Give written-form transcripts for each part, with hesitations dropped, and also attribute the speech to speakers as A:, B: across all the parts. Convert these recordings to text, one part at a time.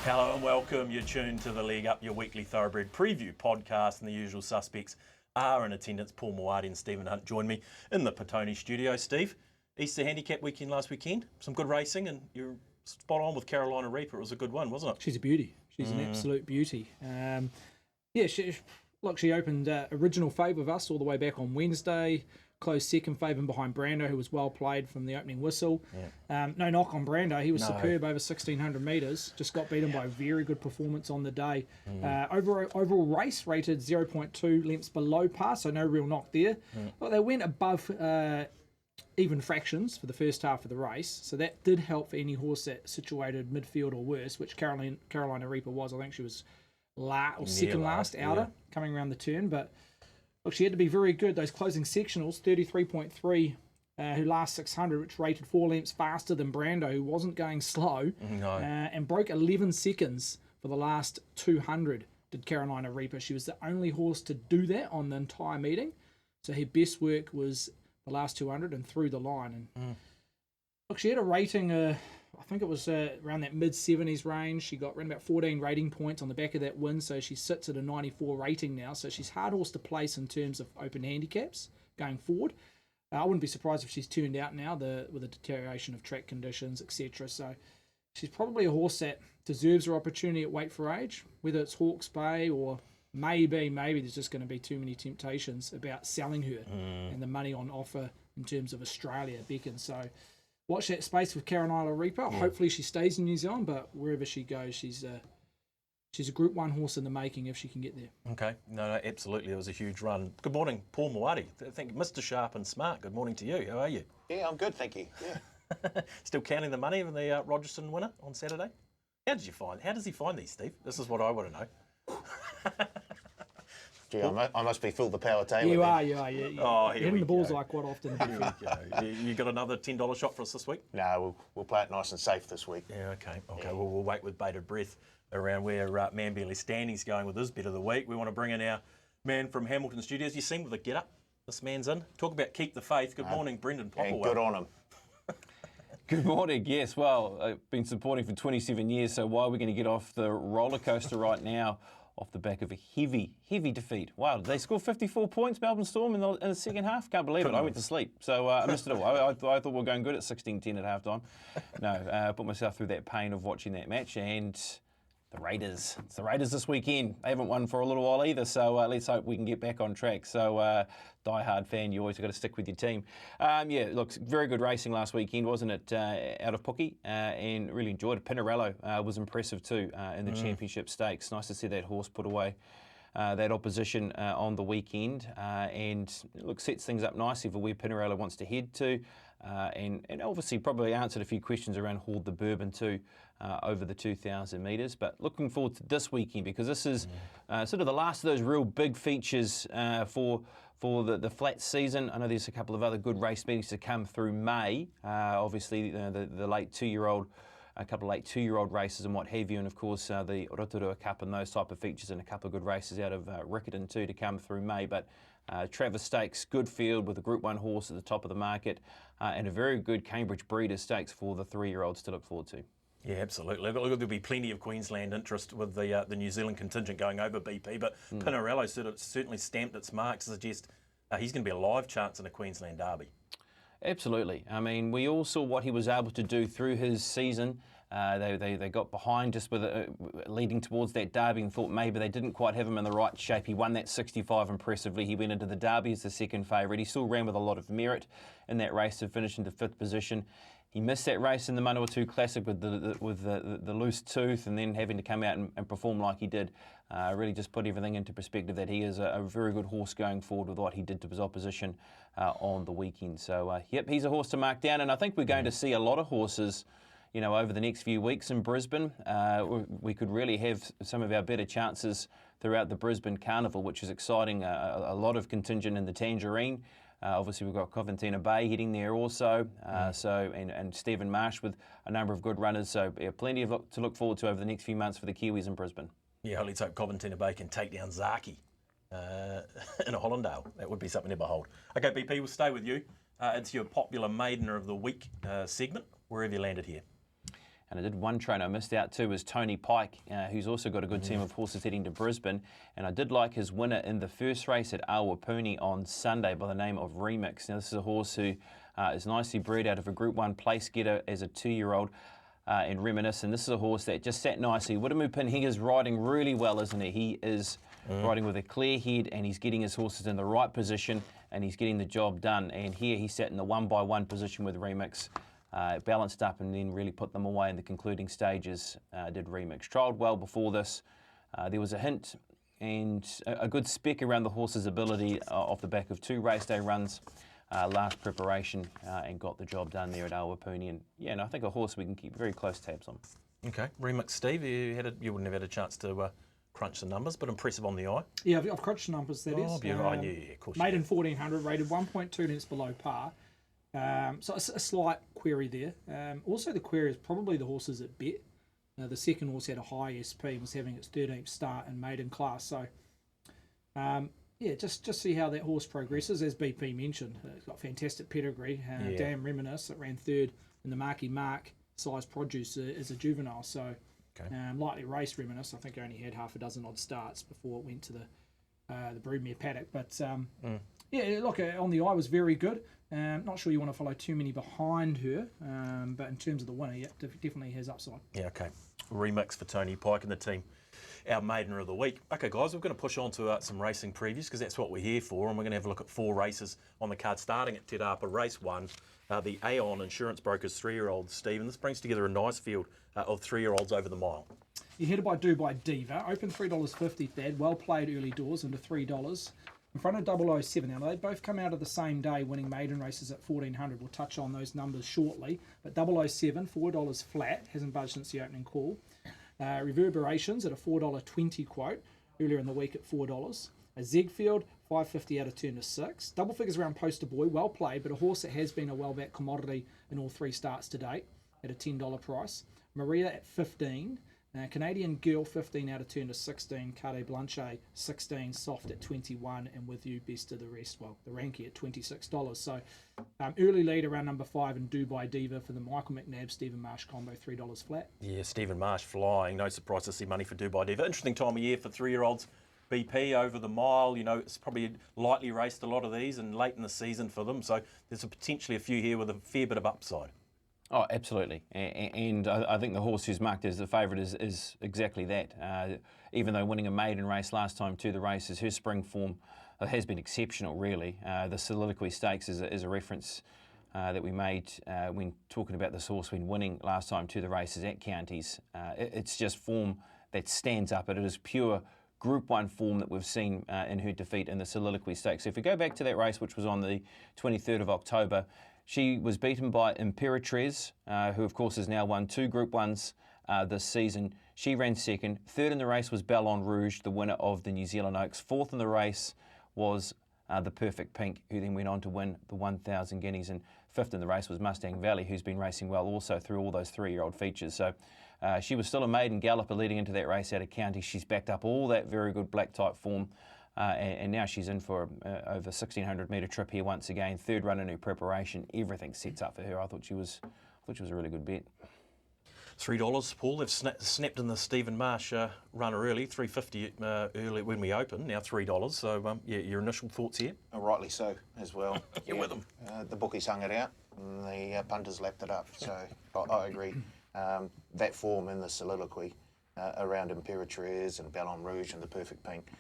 A: Hello and welcome. You're tuned to The Leg Up, your weekly thoroughbred preview podcast, and the usual suspects are in attendance. Paul Moati and Stephen Hunt join me in the Petone studio. Steve, Easter handicap weekend last weekend, some good racing, and you're spot on with Carolina RAPA. It was a good one, wasn't it?
B: She's a beauty. She's an absolute beauty. She opened original favour with us all the way back on Wednesday. Closed second favour behind Brando, who was well played from the opening whistle. Yeah. No knock on Brando. He was superb over 1,600 metres. Just got beaten by a very good performance on the day. Overall race rated 0.2 lengths below par, so no real knock there. But they went above even fractions for the first half of the race, so that did help for any horse that situated midfield or worse, which Carolina RAPA was. I think she was second last outer coming around the turn, but look, she had to be very good. Those closing sectionals, 33.3, who last 600, which rated 4 lengths faster than Brando, who wasn't going slow, and broke 11 seconds for the last 200, did Carolina RAPA. She was the only horse to do that on the entire meeting. So her best work was the last 200 and through the line. And look, she had a rating, I think it was around that mid-70s range. She got around about 14 rating points on the back of that win, so she sits at a 94 rating now. So she's hard horse to place in terms of open handicaps going forward. I wouldn't be surprised if she's turned out now with the deterioration of track conditions, etc. So she's probably a horse that deserves her opportunity at weight for age, whether it's Hawke's Bay or maybe there's just going to be too many temptations about selling her and the money on offer in terms of Australia beckons. So watch that space with Carolina RAPA. Yeah. Hopefully she stays in New Zealand, but wherever she goes, she's a Group 1 horse in the making if she can get there.
A: Okay, no, absolutely. It was a huge run. Good morning, Paul Moati. I think Mr. Sharp and Smart. Good morning to you. How are you?
C: Yeah, I'm good, thank you. Yeah.
A: Still counting the money of the Rogerson winner on Saturday? How does he find these, Steve? This is what I want to know.
C: Gee, I must be Phil the Power Taylor.
B: You are.
A: Oh,
B: you're hitting the bullseye quite often.
A: Here we go. You got another $10 shot for us this week?
C: No, we'll play it nice and safe this week.
A: Yeah, okay. Yeah. Well, we'll wait with bated breath around where Manbearly Standing's going with his bet of the week. We want to bring in our man from Hamilton Studios. You seem with a get-up. This man's in. Talk about keep the faith. Good morning, Brendan Popplewell.
C: Good on him.
D: Good morning. Yes, well, I've been supporting for 27 years, so why are we going to get off the roller coaster right now off the back of a heavy defeat? Wow, did they score 54 points, Melbourne Storm, in the second half? Can't believe it. I went to sleep, so I missed it all. I thought we were going good at 16-10 at halftime. No, put myself through that pain of watching that match, and the Raiders. It's the Raiders this weekend. They haven't won for a little while either, so let's hope we can get back on track. So, die-hard fan, you always got to stick with your team. Look, very good racing last weekend, wasn't it, out of Pookie, and really enjoyed it. Pinarello was impressive too in the championship stakes. Nice to see that horse put away that opposition on the weekend, and look, sets things up nicely for where Pinarello wants to head to. And obviously probably answered a few questions around Horde the Bourbon too over the 2,000 metres. But looking forward to this weekend, because this is sort of the last of those real big features for the flat season. I know there's a couple of other good race meetings to come through May. Obviously the late 2-year-old, a couple of late 2-year-old races and what have you, and of course the Rotorua Cup and those type of features, and a couple of good races out of Riccarton too to come through May. But Travis Stakes, good field with a Group 1 horse at the top of the market, and a very good Cambridge Breeders' Stakes for the 3-year-olds to look forward to.
A: Yeah, absolutely. Look, there'll be plenty of Queensland interest with the New Zealand contingent going over BP, but Pinarello certainly stamped its mark to suggest he's going to be a live chance in a Queensland derby.
D: Absolutely. I mean, we all saw what he was able to do through his season. They got behind just with leading towards that derby and thought maybe they didn't quite have him in the right shape. He won that 65 impressively. He went into the derby as the second favourite. He still ran with a lot of merit in that race to finish into 5th position. He missed that race in the Manawatu Classic with the loose tooth, and then having to come out and perform like he did. Really just put everything into perspective that he is a very good horse going forward with what he did to his opposition on the weekend. So, yep, he's a horse to mark down, and I think we're going to see a lot of horses over the next few weeks in Brisbane. We could really have some of our better chances throughout the Brisbane Carnival, which is exciting. A lot of contingent in the Tangerine. Obviously, we've got Coventina Bay heading there also, and Stephen Marsh with a number of good runners. So plenty to look forward to over the next few months for the Kiwis in Brisbane.
A: Yeah, let's hope Coventina Bay can take down Zaki in a Hollandale. That would be something to behold. Okay, BP, we'll stay with you. It's your popular Maidener of the Week segment. Where have you landed here?
D: And I did one trainer I missed out to was Tony Pike, who's also got a good team of horses heading to Brisbane. And I did like his winner in the first race at Awapuni on Sunday by the name of Remix. Now, this is a horse who is nicely bred out of a Group 1 place getter as a 2-year-old. And Reminisce, and this is a horse that just sat nicely. Widamupin, he is riding really well, isn't he? He is riding with a clear head, and he's getting his horses in the right position, and he's getting the job done. And here he sat in the 1-by-1 position with Remix, balanced up, and then really put them away in the concluding stages. Did Remix. Trialled well before this. There was a hint and a good spec around the horse's ability off the back of 2 race day runs. Last preparation and got the job done there at Awapuni. And yeah, and I think a horse we can keep very close tabs on.
A: Okay, Remix, Steve, you wouldn't have had a chance to crunch the numbers, but impressive on the eye.
B: Yeah, I've crunched the numbers, that is.
A: Beautiful. Yeah, of course.
B: Maiden 1400, rated 1.2 lengths below par. So a slight query there. Also, the query is probably the horses at bet. The second horse had a high SP and was having its 13th start in maiden class. So, yeah, just see how that horse progresses. As BP mentioned, it's got fantastic pedigree. Damn Reminisce, it ran third in the Marky Mark size produce as a juvenile. So, lightly raced Reminisce. I think it only had half a dozen odd starts before it went to the broodmare paddock. But yeah, look, on the eye was very good. Not sure you want to follow too many behind her, but in terms of the winner, yeah, definitely has upside.
A: Yeah, okay. Remix for Tony Pike and the team. Our maiden of the week. Okay, guys, we're going to push on to some racing previews because that's what we're here for, and we're going to have a look at 4 races on the card, starting at TERAPA Race 1, the Aon Insurance Brokers 3-year-olds, Steve, and this brings together a nice field of 3-year-olds over the mile.
B: You're headed by Dubai Diva, open $3.50 Thad, well played early doors into $3. In front of 007. Now, they both come out of the same day winning maiden races at 1400. We'll touch on those numbers shortly. But 007, $4 flat, hasn't budged since the opening call. Reverberations at a $4.20 quote, earlier in the week at $4. A Zegfield, $5.50 out of turn to 6. Double figures around Poster Boy, well played, but a horse that has been a well-backed commodity in all 3 starts to date at a $10 price. Maria at 15. Canadian Girl, 15 out of turn to 16. Carte Blanche, 16, soft at 21. And With You, best of the rest. Well, the Ranky at $26. So early lead around number 5 and Dubai Diva for the Michael McNabb, Stephen Marsh combo, $3 flat.
A: Yeah, Stephen Marsh flying. No surprise to see money for Dubai Diva. Interesting time of year for 3-year-olds. BP over the mile, you know, it's probably lightly raced a lot of these and late in the season for them. So there's potentially a few here with a fair bit of upside.
D: Oh, absolutely. And I think the horse who's marked as the favourite is exactly that. Even though winning a maiden race last time to the races, her spring form has been exceptional, really. The Soliloquy Stakes is a reference that we made when talking about this horse when winning last time to the races at counties. It's just form that stands up. It is pure Group 1 form that we've seen in her defeat in the Soliloquy Stakes. So if we go back to that race, which was on the 23rd of October, she was beaten by Imperatriz, who of course has now won 2 Group 1s this season. She ran second. Third in the race was Ballon Rouge, the winner of the New Zealand Oaks. Fourth in the race was the Perfect Pink, who then went on to win the 1,000 guineas. And fifth in the race was Mustang Valley, who's been racing well also through all those 3-year-old features. So she was still a maiden galloper leading into that race out of county. She's backed up all that very good black type form. And now she's in for over 1,600 metre trip here once again. Third run in her preparation. Everything sets up for her. I thought she was a really good bet.
A: $3, Paul. They've snapped in the Stephen Marsh runner early, $3.50 early when we opened. Now $3. So yeah, your initial thoughts here?
C: Rightly so as well.
A: You're with them.
C: The bookies hung it out and the punters lapped it up. So I agree. That form in the Soliloquy around Imperatriz and Ballon Rouge and the Perfect Pink.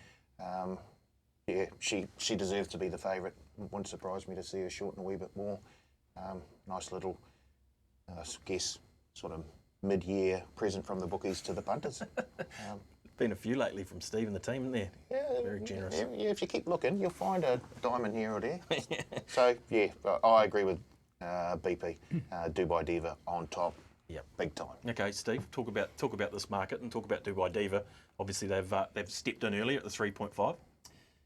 C: Yeah, she deserves to be the favourite. Wouldn't surprise me to see her shorten a wee bit more. Nice little, I guess, sort of mid-year present from the bookies to the punters.
A: Been a few lately from Steve and the team, isn't there?
C: Yeah,
A: very generous.
C: Yeah, if you keep looking, you'll find a diamond here or there. So yeah, I agree with BP. Dubai Diva on top.
A: Yeah,
C: big time.
A: Okay, Steve, talk about this market and talk about Dubai Diva. Obviously, they've stepped in early at the 3.5.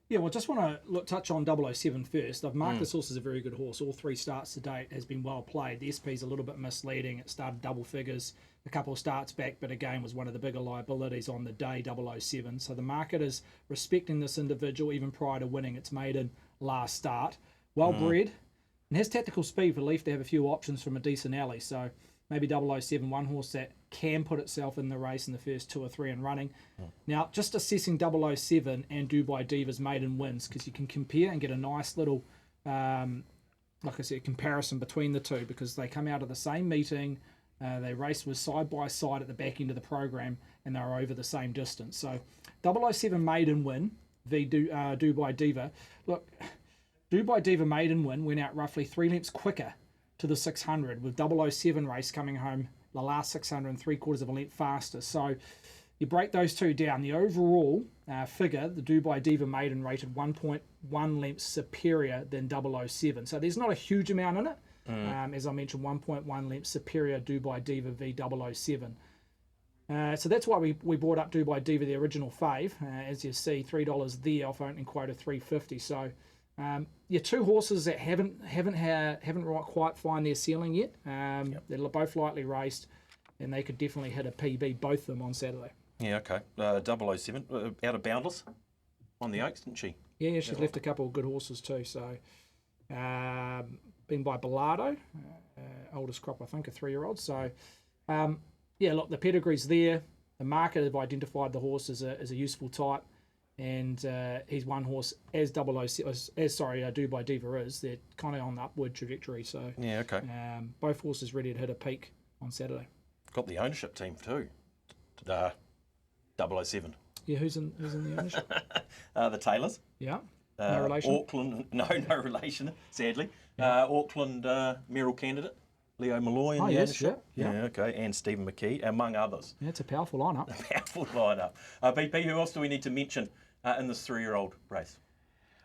B: Yeah, well, just want to touch on 007 first. I've marked this horse as a very good horse. All 3 starts to date has been well played. The SP's a little bit misleading. It started double figures a couple of starts back, but again was one of the bigger liabilities on the day, 007. So the market is respecting this individual even prior to winning its maiden last start. Well bred and has tactical speed for Leaf to have a few options from a decent alley. So maybe 007, one horse that can put itself in the race in the first 2 or 3 and running. Now, just assessing 007 and Dubai Diva's maiden wins, because you can compare and get a nice little, like I said, comparison between the two, because they come out of the same meeting, they race with side by side at the back end of the program, and they're over the same distance. So 007 maiden win v Dubai Diva. Look, Dubai Diva maiden win went out roughly 3 lengths quicker to the 600, with 007 race coming home the last 600 3/4 of a length faster. So you break those two down, the overall figure, the Dubai Diva maiden rated 1.1 lengths superior than 007. So there's not a huge amount in it. As I mentioned, 1.1 lengths superior Dubai Diva v 007. So that's why we brought up Dubai Diva, the original fave. As you see, $3 there off opening quota $3.50. So two horses that haven't quite find their ceiling yet. They're both lightly raced, and they could definitely hit a PB, both of them, on Saturday.
A: Yeah, okay. 007, out of Boundless on the Oaks, didn't she?
B: Yeah, she's left a couple of good horses too. So, been by Bellardo, oldest crop, I think, a 3-year-old. So, look, the pedigree's there. The market have identified the horse as a useful type, and he's one horse as Dubai Diva is. They're kind of on the upward trajectory. So,
A: yeah, okay.
B: Both horses ready to hit a peak on Saturday.
A: Got the ownership team too. 007.
B: Yeah, who's in the ownership?
A: The Taylors.
B: Yeah. No relation?
A: Auckland, no relation, sadly. Auckland mayoral candidate, Leo Malloy in the ownership.
B: Yeah.
A: Okay, and Stephen McKee, among others.
B: Yeah, it's a powerful lineup.
A: Powerful lineup. BP, who else do we need to mention in this 3-year-old race?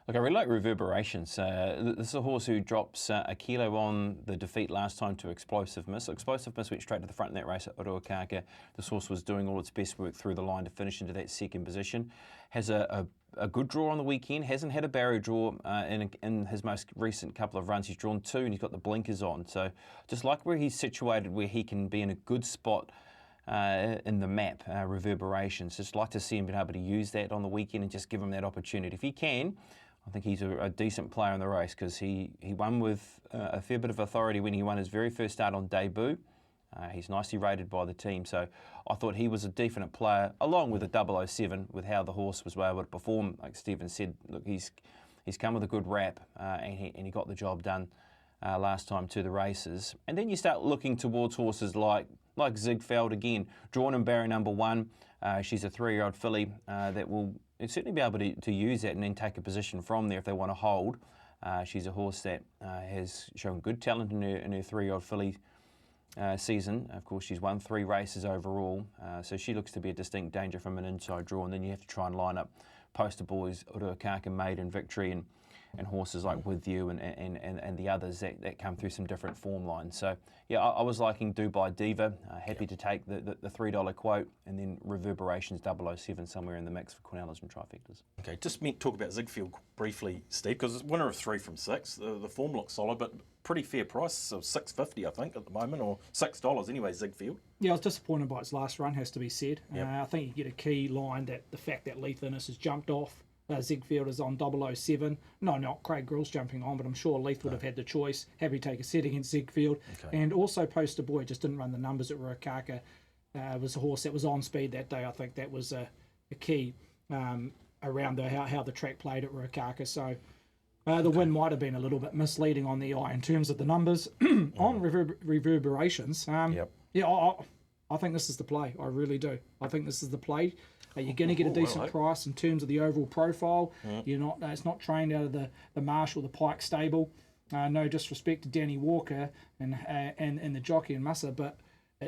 D: Look, I really like Reverberations. This is a horse who drops a kilo on the defeat last time to Explosive Miss. Explosive Miss went straight to the front in that race at Uruakaka. This horse was doing all its best work through the line to finish into that second position. Has a good draw on the weekend. Hasn't had a barrier draw in his most recent couple of runs. He's drawn 2 and he's got the blinkers on. So just like where he's situated, where he can be in a good spot in the map, Reverberations. Just like to see him being able to use that on the weekend and just give him that opportunity. If he can, I think he's a decent player in the race, because he won with a fair bit of authority when he won his very first start on debut. He's nicely rated by the team, so I thought he was a definite player, along with the 007, with how the horse was able to perform. Like Stephen said, look, he's come with a good rap, and he got the job done last time to the races. And then you start looking towards horses like Ziegfeld again, drawn in barrier number 1. She's a 3-year-old filly that will certainly be able to use that and then take a position from there if they want to hold. She's a horse that has shown good talent in her 3-year-old filly season. Of course, she's won 3 races overall, so she looks to be a distinct danger from an inside draw. And then you have to try and line up poster boys, Uruakaka Maiden Victory, and horses like With You and the others that come through some different form lines. So, yeah, I was liking Dubai Diva. Happy to take the $3 quote, and then Reverberations 007 somewhere in the mix for Quinellas and trifectas.
A: Okay, just talk about Ziegfeld briefly, Steve, because it's winner of 3 from 6. The form looks solid, but pretty fair price, so $6.50 I think at the moment, or $6 anyway, Ziegfeld.
B: Yeah, I was disappointed by its last run, has to be said.
A: Yep.
B: I think you get a key line that the fact that Leith Innes has jumped off. Ziegfeld is on 007. No, not Craig Grill's jumping on, but I'm sure Leith would have had the choice. Happy to take a set against Ziegfeld. Okay. And also Poster Boy just didn't run the numbers at Ruakaka. It was a horse that was on speed that day. I think that was a key around how the track played at Ruakaka. So the win might have been a little bit misleading on the eye in terms of the numbers. On Reverberations, I think this is the play. I really do. I think this is the play. You're going to get a decent price in terms of the overall profile. You're not. It's not trained out of the Marshall, the Pike stable. No disrespect to Danny Walker and the jockey and Massa, but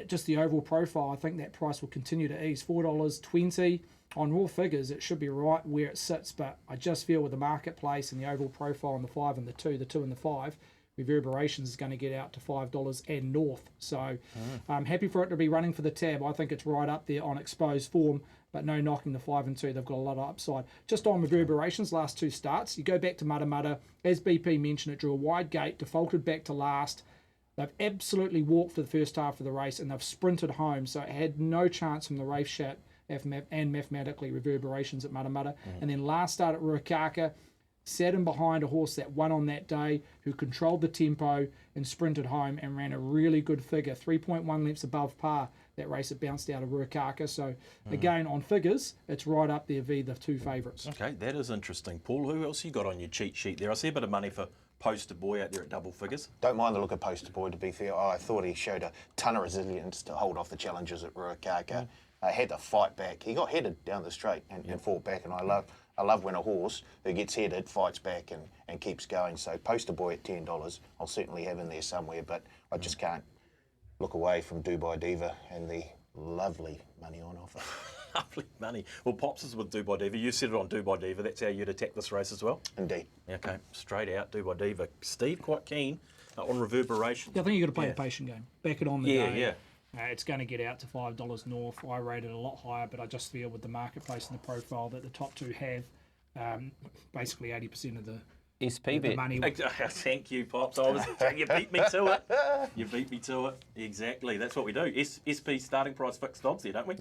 B: just the overall profile, I think that price will continue to ease. $4.20 on raw figures. It should be right where it sits, but I just feel with the marketplace and the overall profile on the 5 and the 2 and the 5. Reverberations is going to get out to $5 and north. So I'm happy for it to be running for the tab. I think it's right up there on exposed form, but no knocking the 5 and 2. They've got a lot of upside. Just on Reverberations, last 2 starts, you go back to Mudda. As BP mentioned, it drew a wide gate, defaulted back to last. They've absolutely walked for the first half of the race, and they've sprinted home, so it had no chance from the race shat and mathematically Reverberations at Mudda. And then last start at Ruakaka, sat in behind a horse that won on that day, who controlled the tempo and sprinted home and ran a really good figure, 3.1 lengths above par. That race it bounced out of Ruakaka. So again, on figures, it's right up there v the two favourites.
A: Okay, that is interesting. Paul, who else you got on your cheat sheet there? I see a bit of money for Poster Boy out there at double figures.
C: Don't mind the look of Poster Boy, to be fair. I thought he showed a ton of resilience to hold off the challenges at Ruakaka. Had to fight back. He got headed down the straight and fought back, and I love when a horse who gets headed fights back and keeps going. So Poster Boy at $10, I'll certainly have in there somewhere, but I just can't look away from Dubai Diva and the lovely money on offer.
A: Lovely money. Well, Pops is with Dubai Diva. You said it on Dubai Diva. That's how you'd attack this race as well?
C: Indeed.
A: Okay, straight out, Dubai Diva. Steve, quite keen on reverberation.
B: Yeah, I think you've got to play the patient game. Back it on the day.
A: Yeah.
B: It's going to get out to $5 north. I rated a lot higher, but I just feel with the marketplace and the profile that the top two have, basically 80% of the
D: SP bet.
B: money.
A: Thank you, Pops. You beat me to it. You beat me to it. Exactly. That's what we do. SP starting price fixed odds there, don't we?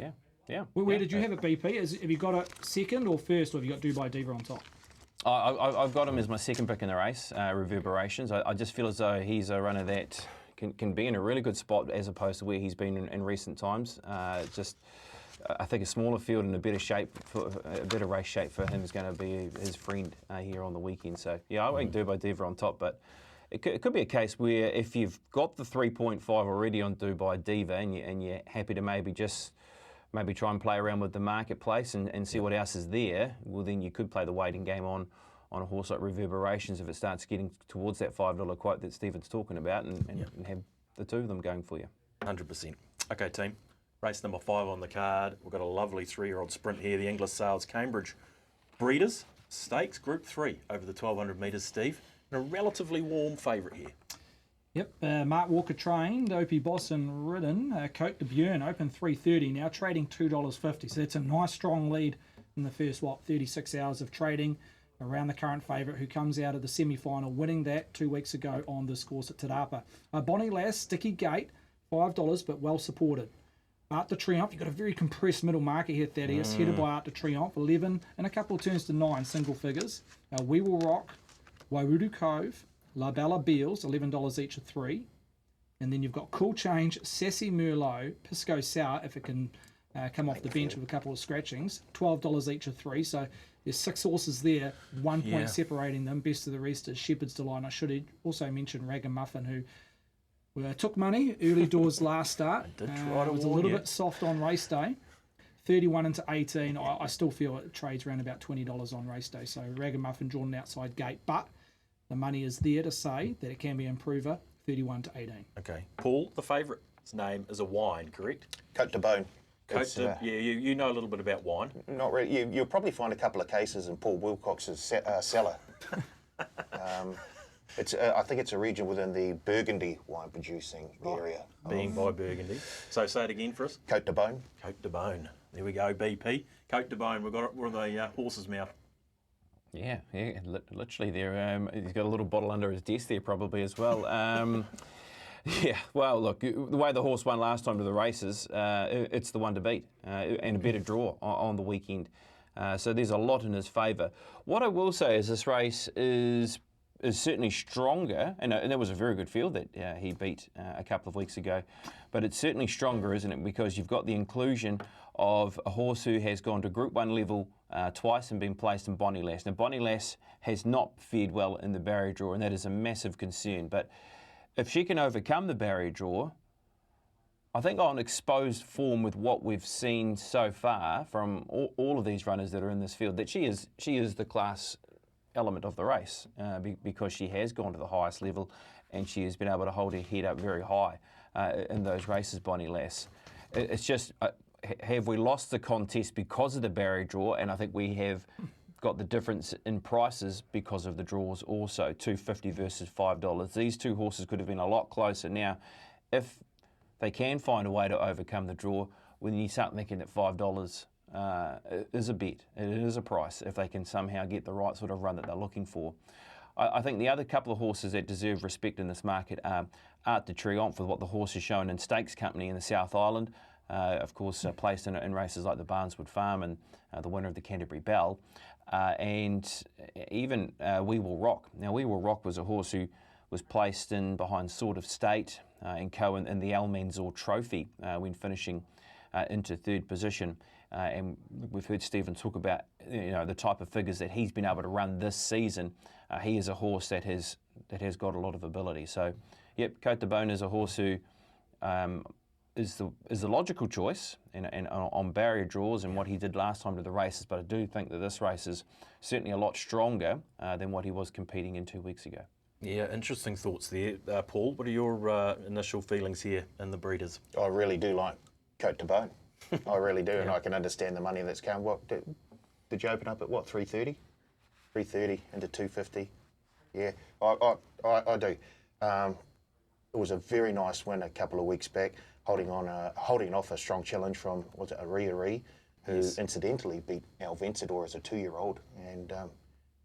D: Yeah.
B: Where did you have it, BP? Have you got it second or first, or have you got Dubai Diva on top?
D: I've got him as my second pick in the race, Reverberations. I just feel as though he's a runner that can be in a really good spot as opposed to where he's been in recent times. I think a smaller field and a better race shape for him is going to be his friend here on the weekend. So yeah, I won't Dubai Diva on top, but it could be a case where if you've got the 3.5 already on Dubai Diva and you're happy to maybe try and play around with the marketplace and see what else is there, well then you could play the waiting game on a horse like Reverberations if it starts getting towards that $5 quote that Stephen's talking about and have the two of them going for you.
A: 100%. Okay, team. Race number 5 on the card. We've got a lovely 3-year-old sprint here, the Inglis Sales Cambridge Breeders Stakes Group 3 over the 1,200 metres, Steve. And a relatively warm favourite here.
B: Yep, Mark Walker trained, Opie Bosson ridden, Cote de Björn open 3.30, now trading $2.50. So that's a nice strong lead in the first, 36 hours of trading around the current favourite who comes out of the semi-final, winning that 2 weeks ago on this course at TERAPA. Bonnie Lass, sticky gate, $5, but well supported. Art de Triomphe, you've got a very compressed middle market here, Thaddeus, headed by Art de Triomphe, 11, and a couple of turns to 9, single figures. We Will Rock, Wairudu Cove, La Bella Beals, $11 each of 3. And then you've got Cool Change, Sassy Merlot, Pisco Sour, if it can come off the bench with a couple of scratchings, $12 each of 3. So there's 6 horses there, 1 point separating them. Best of the rest is Shepherd's Delight. And I should also mention Ragamuffin, who took money early doors last start. Was a little bit soft on race day. 31 into 18. I still feel it trades around about $20 on race day. So Ragamuffin drawn an outside gate, but the money is there to say that it can be an improver, 31 to 18.
A: Okay. Paul, the favourite's name is a wine, correct?
C: Cote de Bone.
A: You know a little bit about wine.
C: Not really. You'll probably find a couple of cases in Paul Wilcox's cellar. I think it's a region within the Burgundy wine producing area.
A: Being by Burgundy. So say it again for us.
C: Cote de Bone.
A: Cote de Bone. There we go, BP. Cote de Bone. We've got it. We're on the horse's mouth.
D: Yeah, literally there. He's got a little bottle under his desk there probably as well. Yeah, well, look, the way the horse won last time to the races, it's the one to beat and a better draw on the weekend. So there's a lot in his favour. What I will say is this race is certainly stronger, and that was a very good field that he beat a couple of weeks ago, but it's certainly stronger, isn't it, because you've got the inclusion of a horse who has gone to Group 1 level twice and been placed in Bonnie Lass. Now, Bonnie Lass has not fared well in the barrier draw, and that is a massive concern, but if she can overcome the barrier draw, I think on exposed form with what we've seen so far from all of these runners that are in this field, that she is the class element of the race because she has gone to the highest level and she has been able to hold her head up very high in those races, Bonnie Lass. It's just, have we lost the contest because of the barrier draw? And I think we have got the difference in prices because of the draws also, $2.50 versus $5. These two horses could have been a lot closer. Now, if they can find a way to overcome the draw, when you start thinking that $5 is a bet, it is a price, if they can somehow get the right sort of run that they're looking for. I think the other couple of horses that deserve respect in this market are Art de Triomphe, with what the horse has shown in Stakes Company in the South Island, of course placed in races like the Barneswood Farm and the winner of the Canterbury Bell. and even We Will Rock. Now, We Will Rock was a horse who was placed in behind Sword of State and Co in the Almanzor Trophy when finishing into third position. And we've heard Stephen talk about the type of figures that he's been able to run this season. He is a horse that has got a lot of ability. So, yep, Cote de Beaune is a horse who is the logical choice and on barrier draws and what he did last time to the races. But I do think that this race is certainly a lot stronger than what he was competing in 2 weeks ago.
A: Yeah, interesting thoughts there. Paul, what are your initial feelings here in the breeders?
C: I really do like Cote de Beaune. I really do, and I can understand the money that's come. What did you open up at? What, 330? 330 into 250. Yeah, I do. It was a very nice win a couple of weeks back, holding off a strong challenge from, was it Ariari, who incidentally beat Al Vencedor as a 2-year-old, and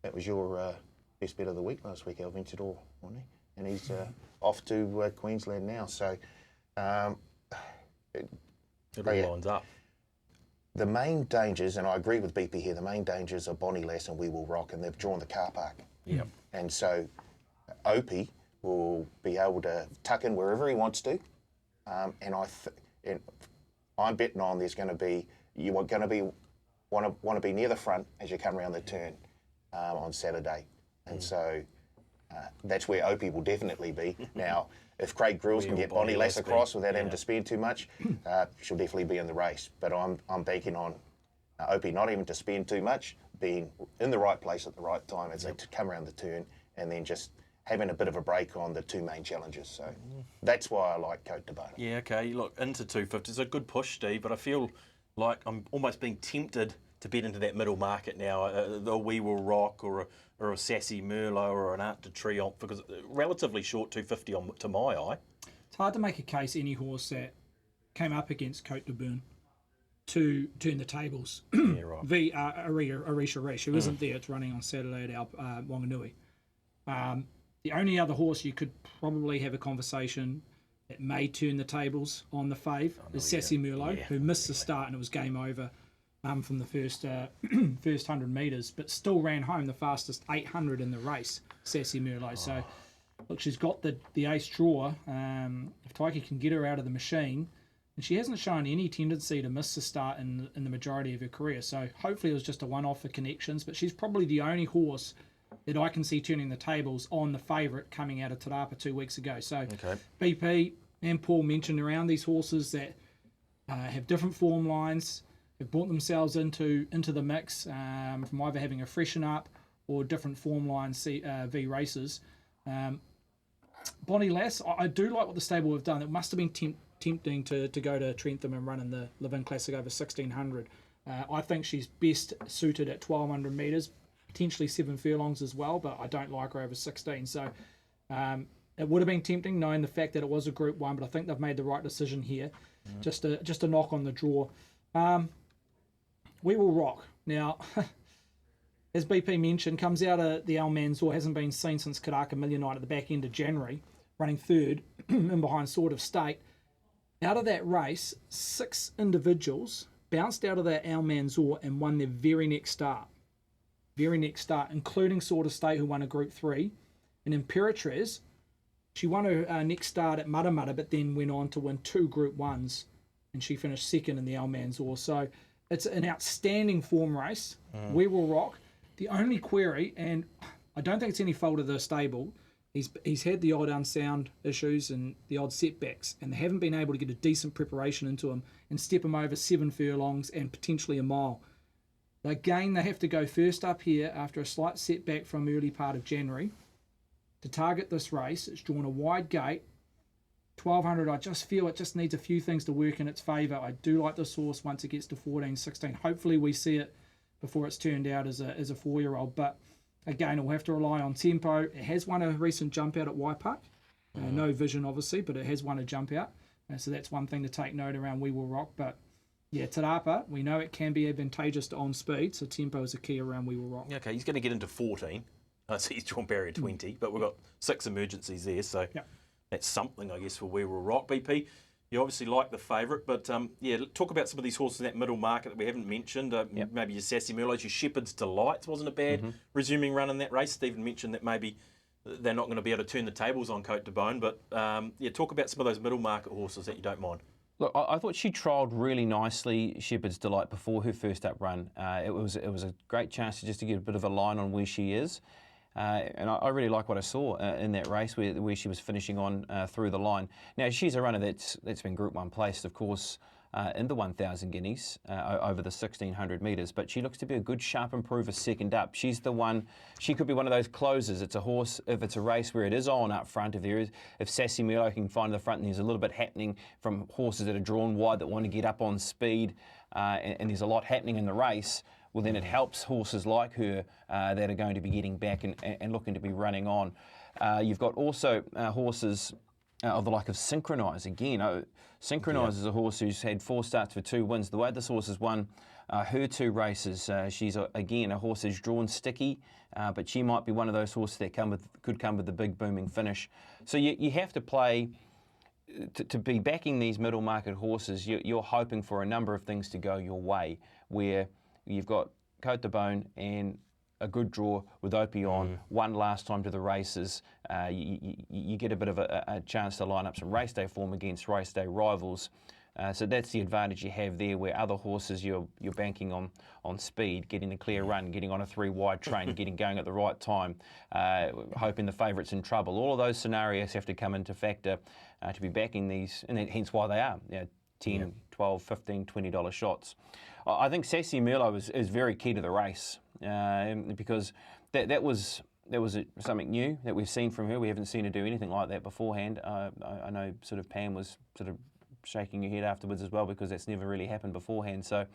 C: that was your best bet of the week last week, Al Vencedor, wasn't he? And he's off to Queensland now, so
A: it all lines up.
C: The main dangers, and I agree with BP here, the main dangers are Bonnie Lass and We Will Rock, and they've drawn the car park.
A: Yep.
C: And so Opie will be able to tuck in wherever he wants to, and I'm betting on there's going to be, you are going to be want to be near the front as you come around the turn on Saturday, and so that's where Opie will definitely be. Now, if Craig Grills can get Bonnie Lass across without having to spend too much, she'll definitely be in the race. But I'm banking on Opie not even to spend too much, being in the right place at the right time as they come around the turn, and then just having a bit of a break on the two main challenges. So that's why I like Cote de Beaune.
A: Yeah, okay. Look, into 250 is a good push, Steve, but I feel like I'm almost being tempted to bet into that middle market now, the We Will Rock or a Sassy Merlot or an Art de Triomphe, because relatively short 250 to my eye.
B: It's hard to make a case any horse that came up against Cote de Beaune to turn the tables.
A: Yeah, right.
B: Arisha Resh, who isn't there, it's running on Saturday at Wanganui. The only other horse you could probably have a conversation that may turn the tables on the fave is Sassy Merlot, who missed the start and it was game over from the first 100 metres, but still ran home the fastest 800 in the race, Sassy Merlot. So, look, she's got the ace draw. If Taiki can get her out of the machine, and she hasn't shown any tendency to miss the start in the majority of her career. So hopefully it was just a one-off for connections, but she's probably the only horse that I can see turning the tables on the favourite coming out of TERAPA 2 weeks ago. So BP and Paul mentioned around these horses that have different form lines, have brought themselves into the mix from either having a freshen up or different form lines V races. Bonnie Lass, I do like what the stable have done. It must have been tempting to go to Trentham and run in the Levin Classic over 1600. I think she's best suited at 1200 metres, potentially 7 furlongs as well, but I don't like her over 16. So it would have been tempting knowing the fact that it was a Group 1, but I think they've made the right decision here. Just a knock on the draw. We Will Rock. Now, as BP mentioned, comes out of the Almanzor, hasn't been seen since Karaka Millionite at the back end of January, running third in behind Sword of State. Out of that race, 6 individuals bounced out of that Almanzor and won their very next start. Including Sword of State, who won a Group 3. And Imperatriz, she won her next start at Mudda Mudda, but then went on to win 2 Group 1s, and she finished second in the Almanzor. So it's an outstanding form race. We Will Rock. The only query, and I don't think it's any fault of the stable, he's had the odd unsound issues and the odd setbacks, and they haven't been able to get a decent preparation into him and step him over 7 furlongs and potentially a mile. Again, they have to go first up here after a slight setback from early part of January to target this race. It's drawn a wide gate. 1200, I just feel it just needs a few things to work in its favour. I do like this horse once it gets to 14, 16. Hopefully we see it before it's turned out as a 4-year-old. But again, it'll have to rely on tempo. It has won a recent jump out at Waipark. No vision, obviously, but it has won a jump out. So that's one thing to take note around We Will Rock. But yeah, TERAPA, we know it can be advantageous to on speed, so tempo is a key around We Will Rock.
A: Okay, he's going to get into 14. So he's drawn barrier 20, but we've got 6 emergencies there, so that's something, I guess, for We Will Rock. BP, You obviously like the favourite, but talk about some of these horses in that middle market that we haven't mentioned. Maybe your Sassy Merlots, your Shepherd's Delights wasn't a bad resuming run in that race. Stephen mentioned that maybe they're not going to be able to turn the tables on Cote de Beaune, but talk about some of those middle market horses that you don't mind.
D: Look, I thought she trialled really nicely, Shepherd's Delight, before her first up run. It was a great chance to get a bit of a line on where she is. And I really like what I saw in that race where she was finishing on through the line. Now, she's a runner that's been Group 1 placed, of course, in the 1,000 guineas over the 1,600 metres, but she looks to be a good sharp improver second up. She's the one, she could be one of those closers. It's a horse, if it's a race where it is on up front, if Sassy Merlot can find the front and there's a little bit happening from horses that are drawn wide that want to get up on speed, and there's a lot happening in the race, well, then it helps horses like her that are going to be getting back and looking to be running on. You've got also horses of the like of Synchronise. Again, Synchronise is a horse who's had 4 starts for 2 wins. The way this horse has won her 2 races, she's, again, a horse who's drawn sticky, but she might be one of those horses that could come with the big booming finish. So you have to play... To be backing these middle market horses, you're hoping for a number of things to go your way, where you've got Cote de Beaune and a good draw with Opie on, one last time to the races. You get a bit of a chance to line up some race day form against race day rivals. So that's the advantage you have there, where other horses you're banking on speed, getting a clear run, getting on a 3-wide train, getting going at the right time, hoping the favourite's in trouble. All of those scenarios have to come into factor to be backing these, and hence why they are 10, 12, 15, $20 shots. I think Sassy Merlot is very key to the race because that was something new that we've seen from her. We haven't seen her do anything like that beforehand. I know sort of Pam was sort of shaking her head afterwards as well, because that's never really happened beforehand. So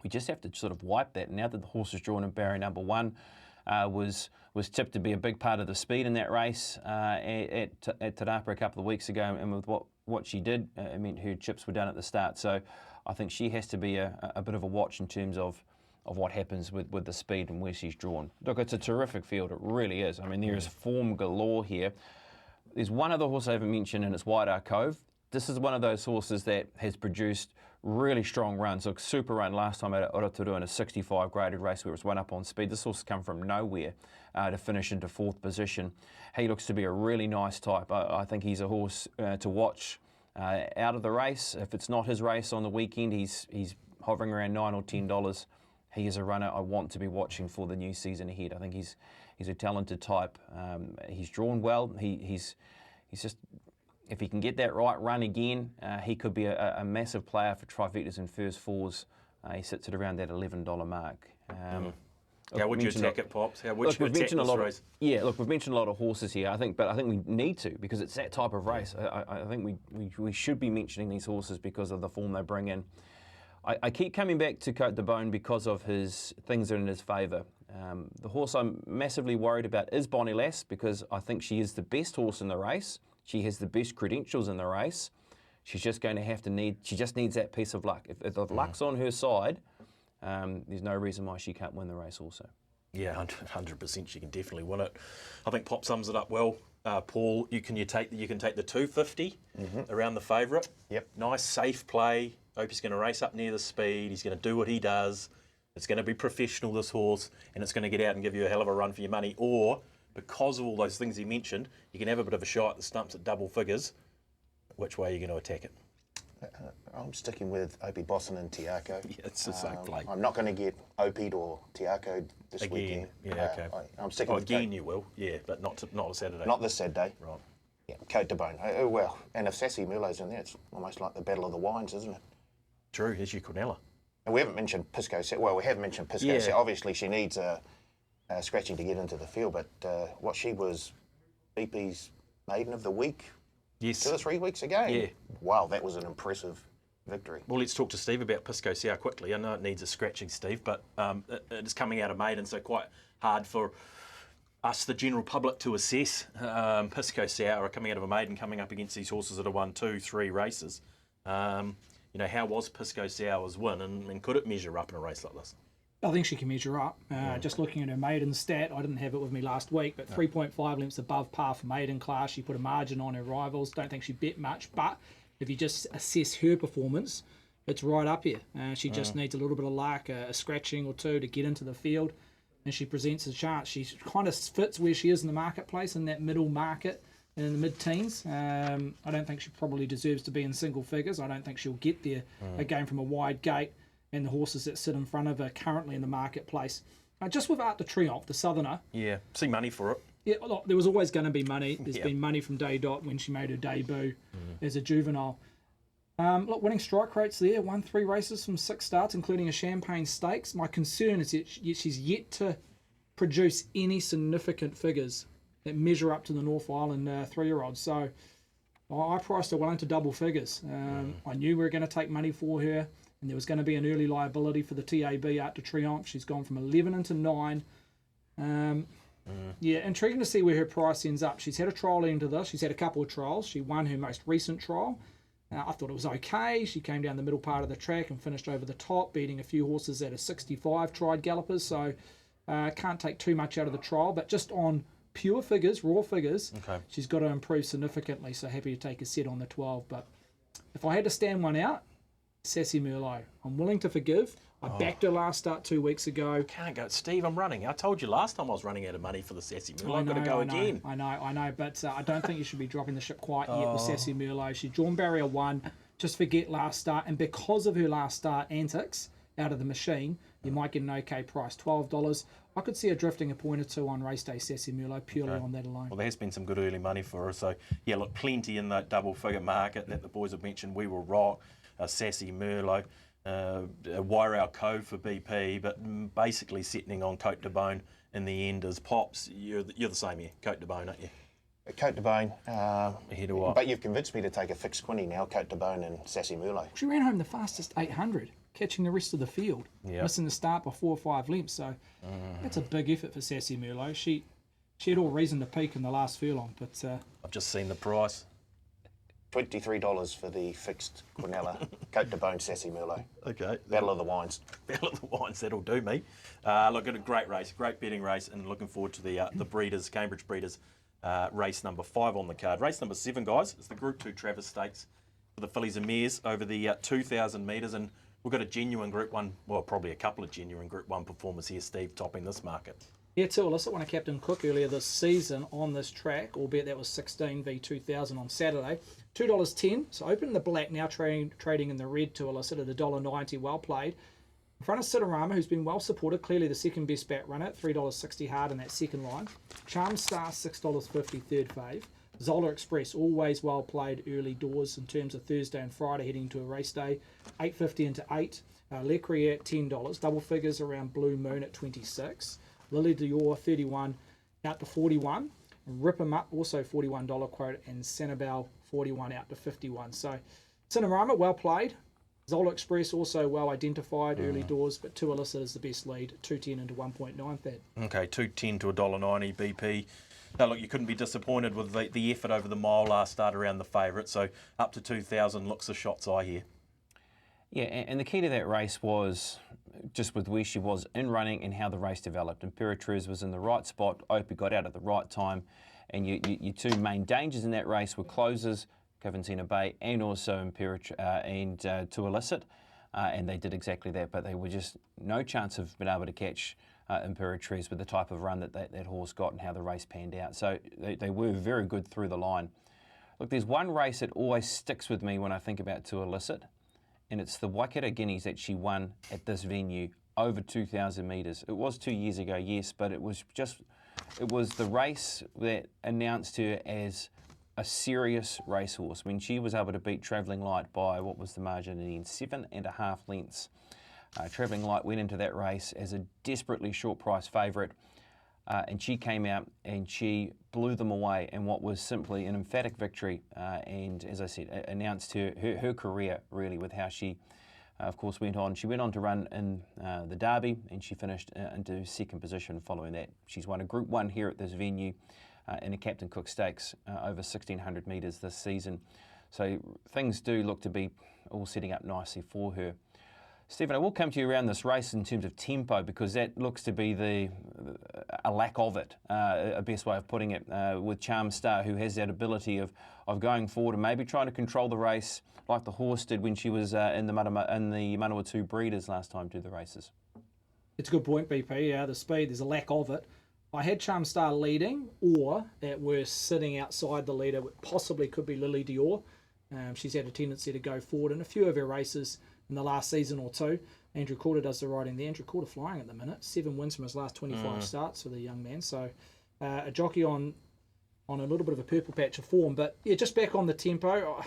D: we just have to sort of wipe that. Now that the horse is drawn in barrier number 1, was tipped to be a big part of the speed in that race at TERAPA a couple of weeks ago, and with what she did, it meant her chips were done at the start. So I think she has to be a bit of a watch in terms of what happens with the speed and where she's drawn. Look, it's a terrific field, it really is. I mean, there is form galore here. There's one other horse I haven't mentioned, and it's White Ark Cove. This is one of those horses that has produced really strong runs. Look, super run last time at Oroturu in a 65 graded race where it was one up on speed. This horse has come from nowhere to finish into 4th position. He looks to be a really nice type. I think he's a horse to watch out of the race. If it's not his race on the weekend, he's hovering around $9 or $10. He is a runner I want to be watching for the new season ahead. I think he's a talented type. He's drawn well. He's just... If he can get that right run again, he could be a massive player for trifectas and first fours. He sits at around that $11 mark.
A: How would you attack it, Pops? How would you attack this race?
D: Look, we've mentioned a lot of horses here, I think, but we need to, because it's that type of race. I think we should be mentioning these horses because of the form they bring in. I keep coming back to Cote de Beaune because of his things that are in his favour. The horse I'm massively worried about is Bonnie Lass, because I think she is the best horse in the race. She has the best credentials in the race. She's just going to have to she just needs that piece of luck. If the luck's on her side, there's no reason why she can't win the race also.
A: Yeah, 100% she can definitely win it. I think Pop sums it up well. Paul, you can take the 250 around the favourite.
C: Yep.
A: Nice, safe play. Opie's going to race up near the speed. He's going to do what he does. It's going to be professional, this horse, and it's going to get out and give you a hell of a run for your money. Or, because of all those things he mentioned, you can have a bit of a shot at the stumps at double figures. Which way are you going to attack it?
C: I'm sticking with Opie Bosson and Tiako.
A: Yeah, it's the same play.
C: I'm not going to get Opie or Tiako this weekend.
A: Yeah, okay.
C: I'm sticking with
A: again, you will, yeah, but not a Saturday.
C: Not this Saturday.
A: Right.
C: Yeah, Cote de Beaune. Oh, well, and if Sassy Merlot's in there, it's almost like the battle of the wines, isn't it?
A: True, here's your Cornella.
C: And we haven't mentioned Pisco. Well, we have mentioned Pisco.
A: Yeah.
C: So obviously, she needs scratching to get into the field, but what she was BP's maiden of the week 2 or 3 weeks ago.
A: Yeah.
C: Wow, that was an impressive victory.
A: Well, let's talk to Steve about Pisco Sour quickly. I know it needs a scratching, Steve, but it is coming out of maiden, so quite hard for us, the general public, to assess. Pisco Sour coming out of a maiden, coming up against these horses that have won 2, 3 races. How was Pisco Sour's win, and could it measure up in a race like this?
B: I think she can measure up. Just looking at her maiden stat, I didn't have it with me last week, but 3.5 lengths above par for maiden class. She put a margin on her rivals. Don't think she bet much, but if you just assess her performance, it's right up here. She just needs a little bit of luck, a scratching or two to get into the field, and she presents a chance. She kind of fits where she is in the marketplace, in that middle market, in the mid-teens. I don't think she probably deserves to be in single figures. I don't think she'll get there again from a wide gate and the horses that sit in front of her currently in the marketplace. Just with Art de Triomphe, the Southerner.
A: Yeah, see money for it.
B: Yeah, look, there was always going to be money. There's been money from day dot when she made her debut as a juvenile. Look, winning strike rates there, won 3 races from 6 starts, including a Champagne Stakes. My concern is that she's yet to produce any significant figures that measure up to the North Island 3-year-olds. So I priced her well into double figures. I knew we were going to take money for her, and there was going to be an early liability for the TAB Art de Triomphe. She's gone from 11 into 9. Yeah, intriguing to see where her price ends up. She's had a trial into this. She's had a couple of trials. She won her most recent trial. I thought it was okay. She came down the middle part of the track and finished over the top, beating a few horses that are 65 tried gallopers. So can't take too much out of the trial. But just on pure figures, raw figures, she's got to improve significantly. So happy to take a set on the 12. But if I had to stand one out, Sassy Merlot. I'm willing to forgive. I backed her last start 2 weeks ago.
A: Can't go, Steve. I'm running. I told you last time I was running out of money for the Sassy Merlot. I've got to go again.
B: I know, but I don't think you should be dropping the ship quite yet with Sassy Merlot. She's drawn barrier 1. Just forget last start, and because of her last start antics out of the machine, you might get an okay price, $12. I could see her drifting a point or two on race day, Sassy Merlot, purely on that alone.
A: Well, there has been some good early money for her. So, yeah, look, plenty in that double-figure market that the boys have mentioned. We Will Rock, Sassy Merlot, Wairau Cove for BP, but basically settling on Cote de Bone in the end as Pops. You're the same here, Cote de Bone, aren't you?
C: Cote de Bone.
A: Ahead of what?
C: But you've convinced me to take a fixed Quinny now, Cote de Bone and Sassy Merlot.
B: She ran home the fastest 800, catching the rest of the field, missing the start by 4 or 5 lengths. So that's a big effort for Sassy Merlot. She had all reason to peak in the last furlong, but
A: I've just seen the price.
C: $23 for the fixed Quinella, Cote de Bone, Sassy Merlot.
A: Okay.
C: Battle of the Wines.
A: Battle of the Wines, that'll do me. Look, at a great race, great betting race, and looking forward to the Breeders, Cambridge Breeders, race number 5 on the card. Race number 7, guys, is the Group 2 Travis Stakes for the fillies and mares over the 2,000 metres, and we've got a genuine Group 1, well, probably a couple of genuine Group 1 performers here, Steve, topping this market. Yeah,
B: too illicit won a Captain Cook earlier this season on this track, albeit that was 16 v 2000 on Saturday. $2.10, so open in the black, now trading in the red to illicit at $1.90, well played. In front of Citarama, who's been well supported, clearly the second best bat runner, $3.60 hard in that second line. Charm Star, $6.50, third fave. Zola Express, always well played early doors in terms of Thursday and Friday heading to a race day, $8.50 into 8. Lecria at $10, double figures around Blue Moon at 26. Lily Dior, 31 out to 41. Rip 'em Up, also $41 quote, and Sanibel, 41 out to 51. So Cinerama, well played. Zola Express, also well identified early doors, but 2 illicit is the best lead, 210 into 1.9 that.
A: Okay, 210 to $1.90 BP. Now, look, you couldn't be disappointed with the effort over the mile last start around the favourite, so up to 2,000 looks a shot's eye here.
D: Yeah, and the key to that race was just with where she was in running and how the race developed. Imperatriz was in the right spot, Opie got out at the right time, and your two main dangers in that race were closers, Cavatina Bay and also Imperatriz and To Illicit, and they did exactly that, but they were just no chance of being able to catch Imperatriz with the type of run that horse got and how the race panned out. So they were very good through the line. Look, there's one race that always sticks with me when I think about To Illicit, and it's the Waikato Guineas that she won at this venue over 2,000 metres. It was 2 years ago, yes, but it was the race that announced her as a serious racehorse when she was able to beat Travelling Light by, what was the margin in the end, 7.5 lengths. Travelling Light went into that race as a desperately short price favourite, and she came out and she blew them away in what was simply an emphatic victory, and as I said, announced her career really with how she, of course, went on. She went on to run in the Derby, and she finished into second position following that. She's won a Group 1 here at this venue in a Captain Cook Stakes over 1,600 metres this season. So things do look to be all setting up nicely for her. Stephen, I will come to you around this race in terms of tempo because that looks to be a lack of it, a best way of putting it, with Charm Star, who has that ability of going forward and maybe trying to control the race like the horse did when she was in the Manawatu Breeders last time to the races.
B: It's a good point, BP. Yeah, the speed, there's a lack of it. I had Charm Star leading, or at worst sitting outside the leader. Possibly could be Lily Dior. She's had a tendency to go forward in a few of her races in the last season or two. Andrew Corder does the riding there. Andrew Corder flying at the minute. 7 wins from his last 25 starts for the young man. So a jockey on a little bit of a purple patch of form. But yeah, just back on the tempo,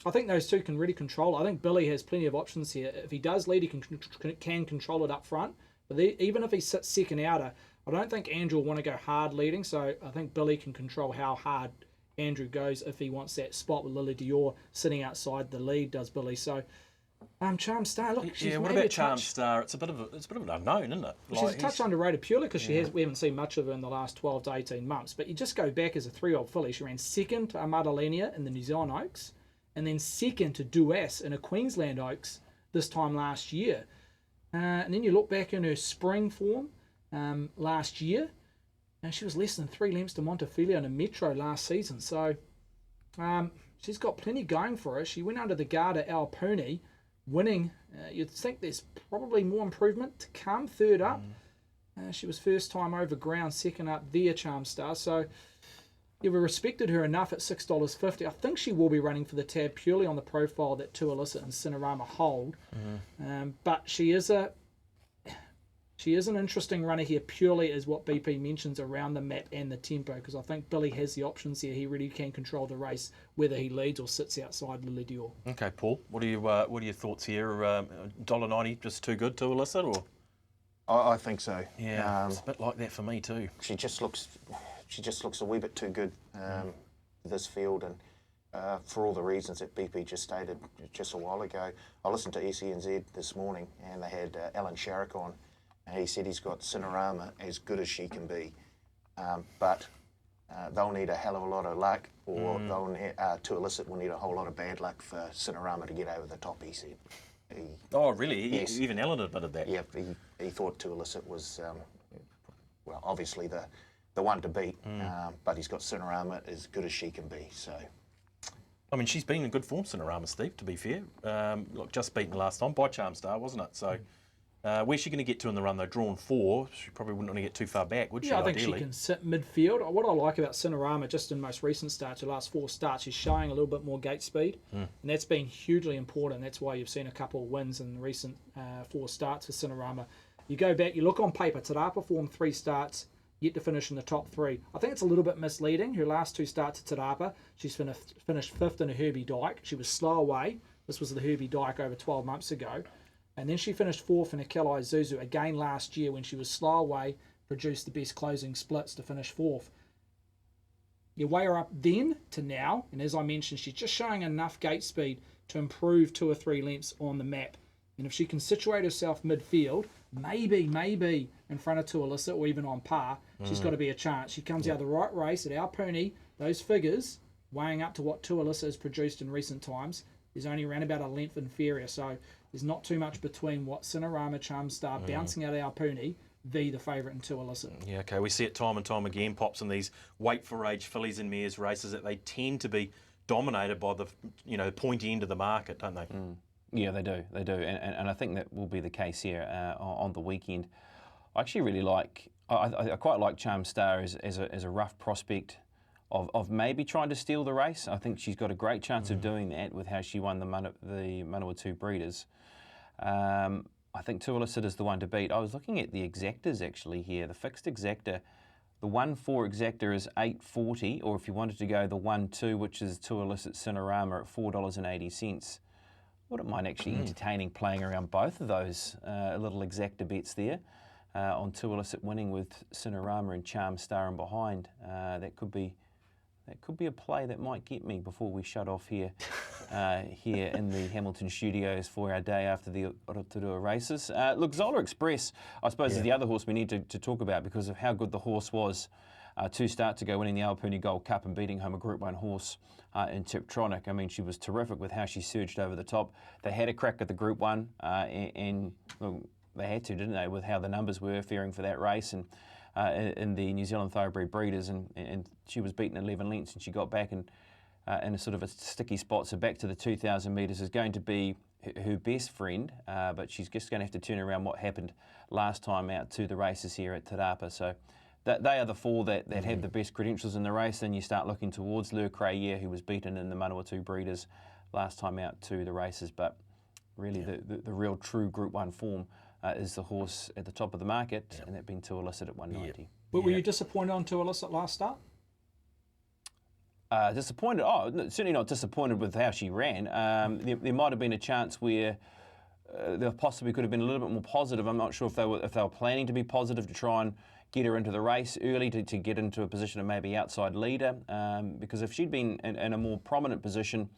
B: I think those two can really control it. I think Billy has plenty of options here. If he does lead, he can control it up front. But even if he sits second outer, I don't think Andrew will want to go hard leading. So I think Billy can control how hard Andrew goes if he wants that spot with Lily Dior sitting outside the lead, does Billy. So Charm Star, look, she's
A: what
B: maybe
A: about Charm Star? It's a bit of an unknown, isn't it?
B: She's a touch underrated purely because we haven't seen much of her in the last 12 to 18 months. But you just go back as a 3-year-old filly. She ran second to Amadalenia in the New Zealand Oaks, and then second to Duas in a Queensland Oaks this time last year. And then you look back in her spring form last year, and she was less than 3 lengths to Montefiore in a Metro last season. So she's got plenty going for her. She went under the guard at Alpuni, winning. You'd think there's probably more improvement to come. Third up. She was first time over ground, second up there, Charm Star. So yeah, we respected her enough at $6.50. I think she will be running for the tab purely on the profile that Two Illicit and Cinerama hold. But she is an interesting runner here purely as what BP mentions around the map and the tempo, because I think Billy has the options here. He really can control the race, whether he leads or sits outside Lily Dior.
A: Okay, Paul, what are your thoughts here? $1.90 just too good to Illicit, or?
C: I think so.
A: Yeah, it's a bit like that for me too.
C: She just looks a wee bit too good this field, and for all the reasons that BP just stated just a while ago. I listened to ECNZ this morning, and they had Alan Sharrock on, and he said he's got Cinerama as good as she can be, but they'll need a hell of a lot of luck, or they'll need, Two Illicit will need a whole lot of bad luck for Cinerama to get over the top, he said.
A: Oh, really?
C: Yes.
A: Even Ellen admitted that.
C: Yeah, he thought Two Illicit was, well, obviously the one to beat, but he's got Cinerama as good as she can be. So,
A: I mean, she's been in good form, Cinerama, Steve, to be fair. Look, just beaten last time by Charm Star, wasn't it? So, where's she going to get to in the run, though? Drawn 4, she probably wouldn't want to get too far back, would she,
B: Yeah, I think
A: ideally?
B: she can sit midfield. What I like about Cinerama, just in most recent starts, her last 4 starts, she's showing a little bit more gate speed, and that's been hugely important. That's why you've seen a couple of wins in the recent 4 starts for Cinerama. You go back, you look on paper, TERAPA formed 3 starts, yet to finish in the top 3. I think it's a little bit misleading. Her last 2 starts at TERAPA, she's finished 5th in a Herbie Dyke. She was slow away. This was the Herbie Dyke over 12 months ago. And then she finished 4th in a Kelai Zuzu again last year when she was slow away, produced the best closing splits to finish 4th. You weigh her up then to now, and as I mentioned, she's just showing enough gate speed to improve 2 or 3 lengths on the map. And if she can situate herself midfield, maybe in front of Two Illicit or even on par, she's got to be a chance. She comes out of the right race at Alpuni, those figures weighing up to what Two Illicit has produced in recent times, is only around about a length inferior. So there's not too much between what Cinerama, Charm Star bouncing out of Alpuni v the favourite in Two Illicit.
A: Yeah, okay, we see it time and time again, Pops, in these weight for age fillies and mares races, that they tend to be dominated by the pointy end of the market, don't they?
D: Yeah, they do. And I think that will be the case here on the weekend. I actually really like, I quite like Charm Star as a rough prospect of maybe trying to steal the race. I think she's got a great chance of doing that with how she won the Manawatu Breeders. I think Two Illicit is the one to beat. I was looking at the exactors actually here. The fixed exactor, the 1-4 exactor is $8.40, or if you wanted to go the 1-2, which is Two Illicit Cinerama at $4.80. Wouldn't mind actually entertaining playing around both of those little exactor bets there on Two Illicit winning with Cinerama and Charm Star and behind. That could be a play that might get me before we shut off here here in the Hamilton studios for our day after the Rotorua races. Look, Zola Express, I suppose, is the other horse we need to talk about because of how good the horse was 2 starts ago, winning the Alpurnia Gold Cup and beating home a Group 1 horse in Tiptronic. I mean, she was terrific with how she surged over the top. They had a crack at the Group 1 and well, they had to, didn't they, with how the numbers were faring for that race and in the New Zealand Thoroughbred Breeders, and she was beaten 11 lengths and she got back in a sort of a sticky spot. So back to the 2,000 metres is going to be her best friend, but she's just going to have to turn around what happened last time out to the races here at TERAPA. So they are the 4 that have the best credentials in the race. Then you start looking towards Le Crayere, who was beaten in the Manawatu Breeders last time out to the races. But really the real true Group 1 form is the horse at the top of the market, and that being Too Illicit at 190.
A: Yep.
B: But were you disappointed on Too Illicit last start?
D: Disappointed? Oh, certainly not disappointed with how she ran. There might have been a chance where there possibly could have been a little bit more positive. I'm not sure if they were planning to be positive to try and get her into the race early to get into a position of maybe outside leader. Because if she'd been in a more prominent position,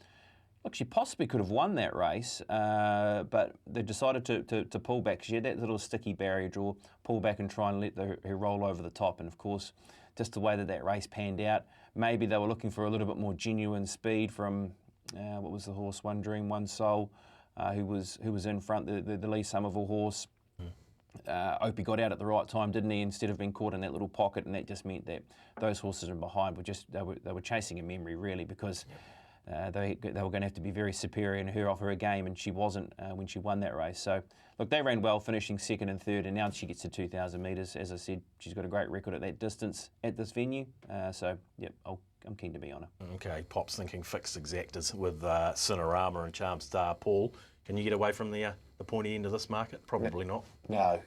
D: look, she possibly could have won that race, but they decided to pull back. She had that little sticky barrier draw, pull back and try and let her roll over the top. And of course, just the way that race panned out, maybe they were looking for a little bit more genuine speed from, what was the horse, One Dream, One Soul, who was in front, the Lee Somerville horse. Opie got out at the right time, didn't he, instead of being caught in that little pocket, and that just meant that those horses in behind they were chasing a memory, really, because they were going to have to be very superior and her off her game, and she wasn't when she won that race. So, look, they ran well, finishing 2nd and 3rd, and now she gets to 2,000 metres. As I said, she's got a great record at that distance at this venue. So, yep, I'm keen to be on her.
A: Okay, Pop's thinking fixed exactors with Cinerama and Charm Star. Paul, can you get away from the pointy end of this market? Probably not.
C: No,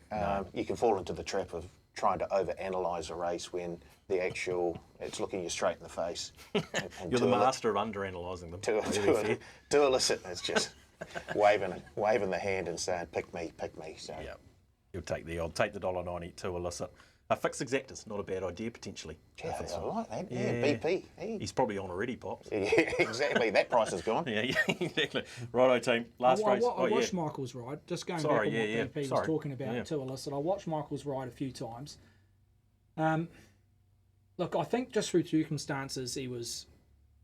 C: you can fall into the trap of trying to overanalyse a race when it's looking you straight in the face. And
A: You're the master of under-analysing them.
C: Too Illicit is just waving the hand and saying, pick me. So.
A: Yeah, you'll take the $1.90 Too Illicit. Fixed exactors, not a bad idea potentially.
C: Yeah, I like that. Yeah, BP. Hey.
A: He's probably on already, Pops.
C: Yeah, exactly. That price is gone.
A: Yeah, exactly. Righto, team. Last race.
B: I watched Michael's ride. Just going back on what BP was talking about Too Illicit. I watched Michael's ride a few times. Look, I think just through circumstances, he was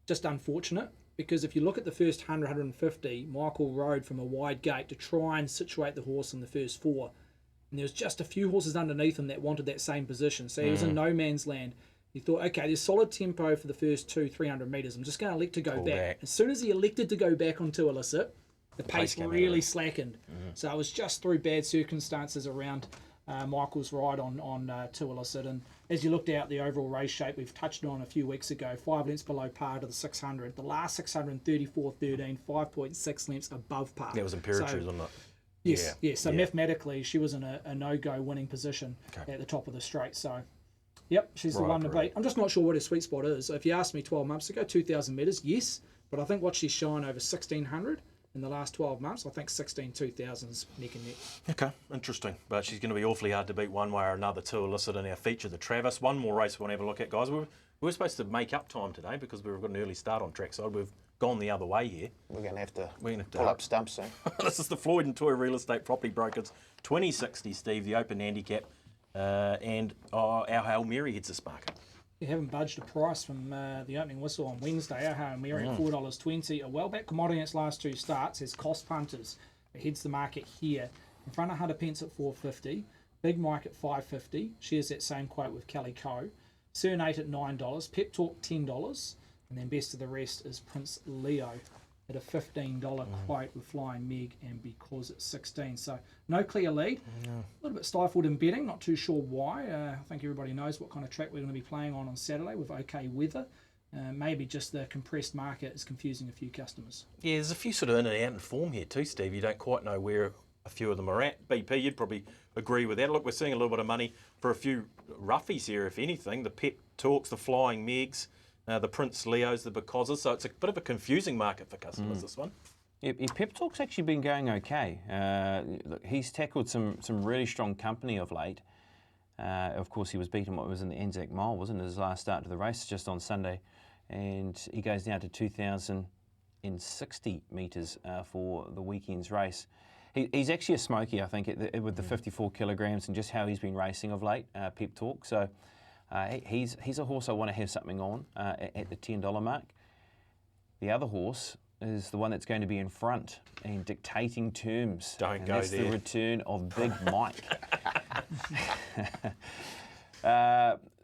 B: just unfortunate, because if you look at the first 100, 150, Michael rode from a wide gate to try and situate the horse in the first 4. And there was just a few horses underneath him that wanted that same position. So he was in no man's land. He thought, okay, there's solid tempo for the first 200-300 metres. I'm just going to elect to go back. As soon as he elected to go back on Too Illicit, the pace really slackened. So it was just through bad circumstances around Michael's ride on Too Illicit. And as you looked out the overall race shape, we've touched on a few weeks ago, 5 lengths below par to the 600. The last 600, 34.13, 5.6 lengths above par.
A: That was Imperatrice, wasn't it?
B: Yes. So mathematically, she was in a no-go winning position at the top of the straight. So, yep, she's the one to beat. I'm just not sure what her sweet spot is. If you asked me 12 months ago, 2,000 metres, yes. But I think what she's shown over 1,600 in the last 12 months, I think 2,000's neck and neck. Okay,
A: interesting. But she's going to be awfully hard to beat one way or another. Too Illicit in our feature, the Travis. One more race we want to have a look at, guys. We were supposed to make up time today because we've got an early start on trackside. We've gone the other way here.
C: We're going to have to pull up stumps soon.
A: This is the Floyd and Toy Real Estate Property Brokers 2060, Steve, the open handicap, and our Hail Mary hits this market.
B: You haven't budged a price from the opening whistle on Wednesday. Our Hail Mary at $4.20. A well-back commodity in its last 2 starts has cost punters. It heads the market here. In front of Hunter Pence at $4.50. Big Mike at $5.50. Shares that same quote with Kelly Coe. Cernate at $9. Pep Talk $10. And then best of the rest is Prince Leo at a $15 quote with Flying Meg and Because at 16. So no clear lead. A little bit stifled in betting, not too sure why. I think everybody knows what kind of track we're going to be playing on Saturday with okay weather. Maybe just the compressed market is confusing a few customers.
A: Yeah, there's a few sort of in and out in form here too, Steve. You don't quite know where a few of them are at. BP, you'd probably agree with that. Look, we're seeing a little bit of money for a few roughies here, if anything. The Pep Talks, the Flying Megs, the Prince Leos, the Becauses. So it's a bit of a confusing market for customers, this one.
D: Yeah, Pep Talk's actually been going okay. Look, he's tackled some really strong company of late. Of course, he was beaten what was in the Anzac Mile, wasn't it, his last start to the race just on Sunday. And he goes down to 2,060 metres for the weekend's race. He's actually a smoky, I think, with the 54 kilograms and just how he's been racing of late, Pep Talk. So He's a horse I want to have something on at the $10 mark. The other horse is the one that's going to be in front and dictating terms.
A: Don't go
D: that's
A: there.
D: the return of Big Mike.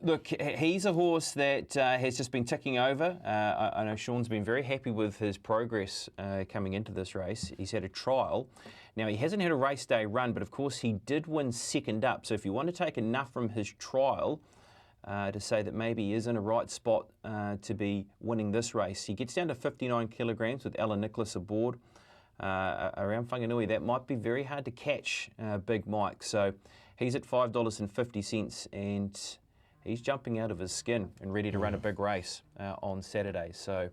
D: Look, he's a horse that has just been ticking over. I know Sean's been very happy with his progress coming into this race. He's had a trial. Now, he hasn't had a race day run, but of course he did win second up. So if you want to take enough from his trial to say that maybe he is in a right spot to be winning this race, he gets down to 59 kilograms with Alan Nicholas aboard. Around Whanganui, that might be very hard to catch Big Mike. So he's at $5.50 and he's jumping out of his skin and ready to run a big race on Saturday. So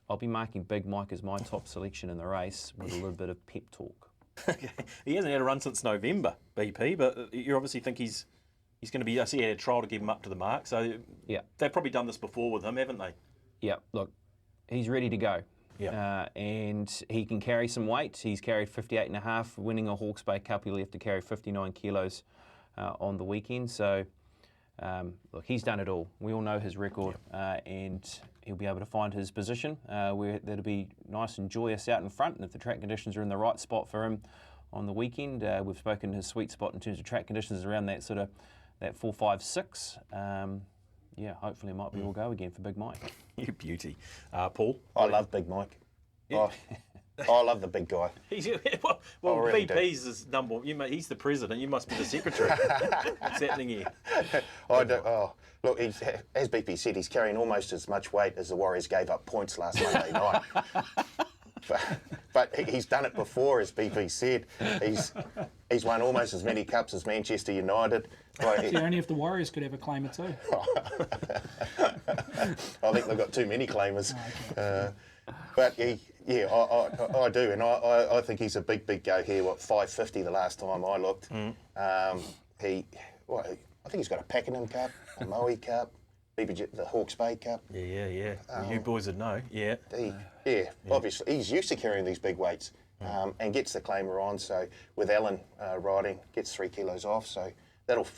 D: I'll be marking Big Mike as my top selection in the race with a little bit of pep talk.
A: He hasn't had a run since November, BP, but you obviously think he's going to be. I see he had a trial to give him up to the mark, so
D: Yeah.
A: they've probably done this before with him, haven't they?
D: Yeah, look, he's ready to go.
A: Yeah.
D: And he can carry some weight. He's carried 58.5, winning a Hawke's Bay Cup. He'll have to carry 59 kilos on the weekend. So, look, he's done it all. We all know his record, and he'll be able to find his position where that'll be nice and joyous out in front. And if the track conditions are in the right spot for him on the weekend, we've spoken his sweet spot in terms of track conditions around that sort of that 4, 5, 6. Yeah, hopefully it might be all go again for Big Mike.
A: You beauty. Paul?
C: I love Big Mike. I love the big guy.
A: He's, well,
C: really do.
A: BP's his number. He's the president. You must be the secretary. What's happening here?
C: I do. Oh, look, as BP said, he's carrying almost as much weight as the Warriors gave up points last Monday night. But he's done it before, as BP said. He's won almost as many cups as Manchester United.
B: See, only if the Warriors could have a claimer too.
C: I think they've got too many claimers. But I do, and I think he's a big go here. What, 550 the last time I looked. I think he's got a Pakenham Cup, a Moe Cup, the Hawke's Bay Cup.
A: Yeah. You boys would know. Yeah.
C: Obviously he's used to carrying these big weights and gets the claimer on. So with Alan riding, gets 3 kilos off. So that'll.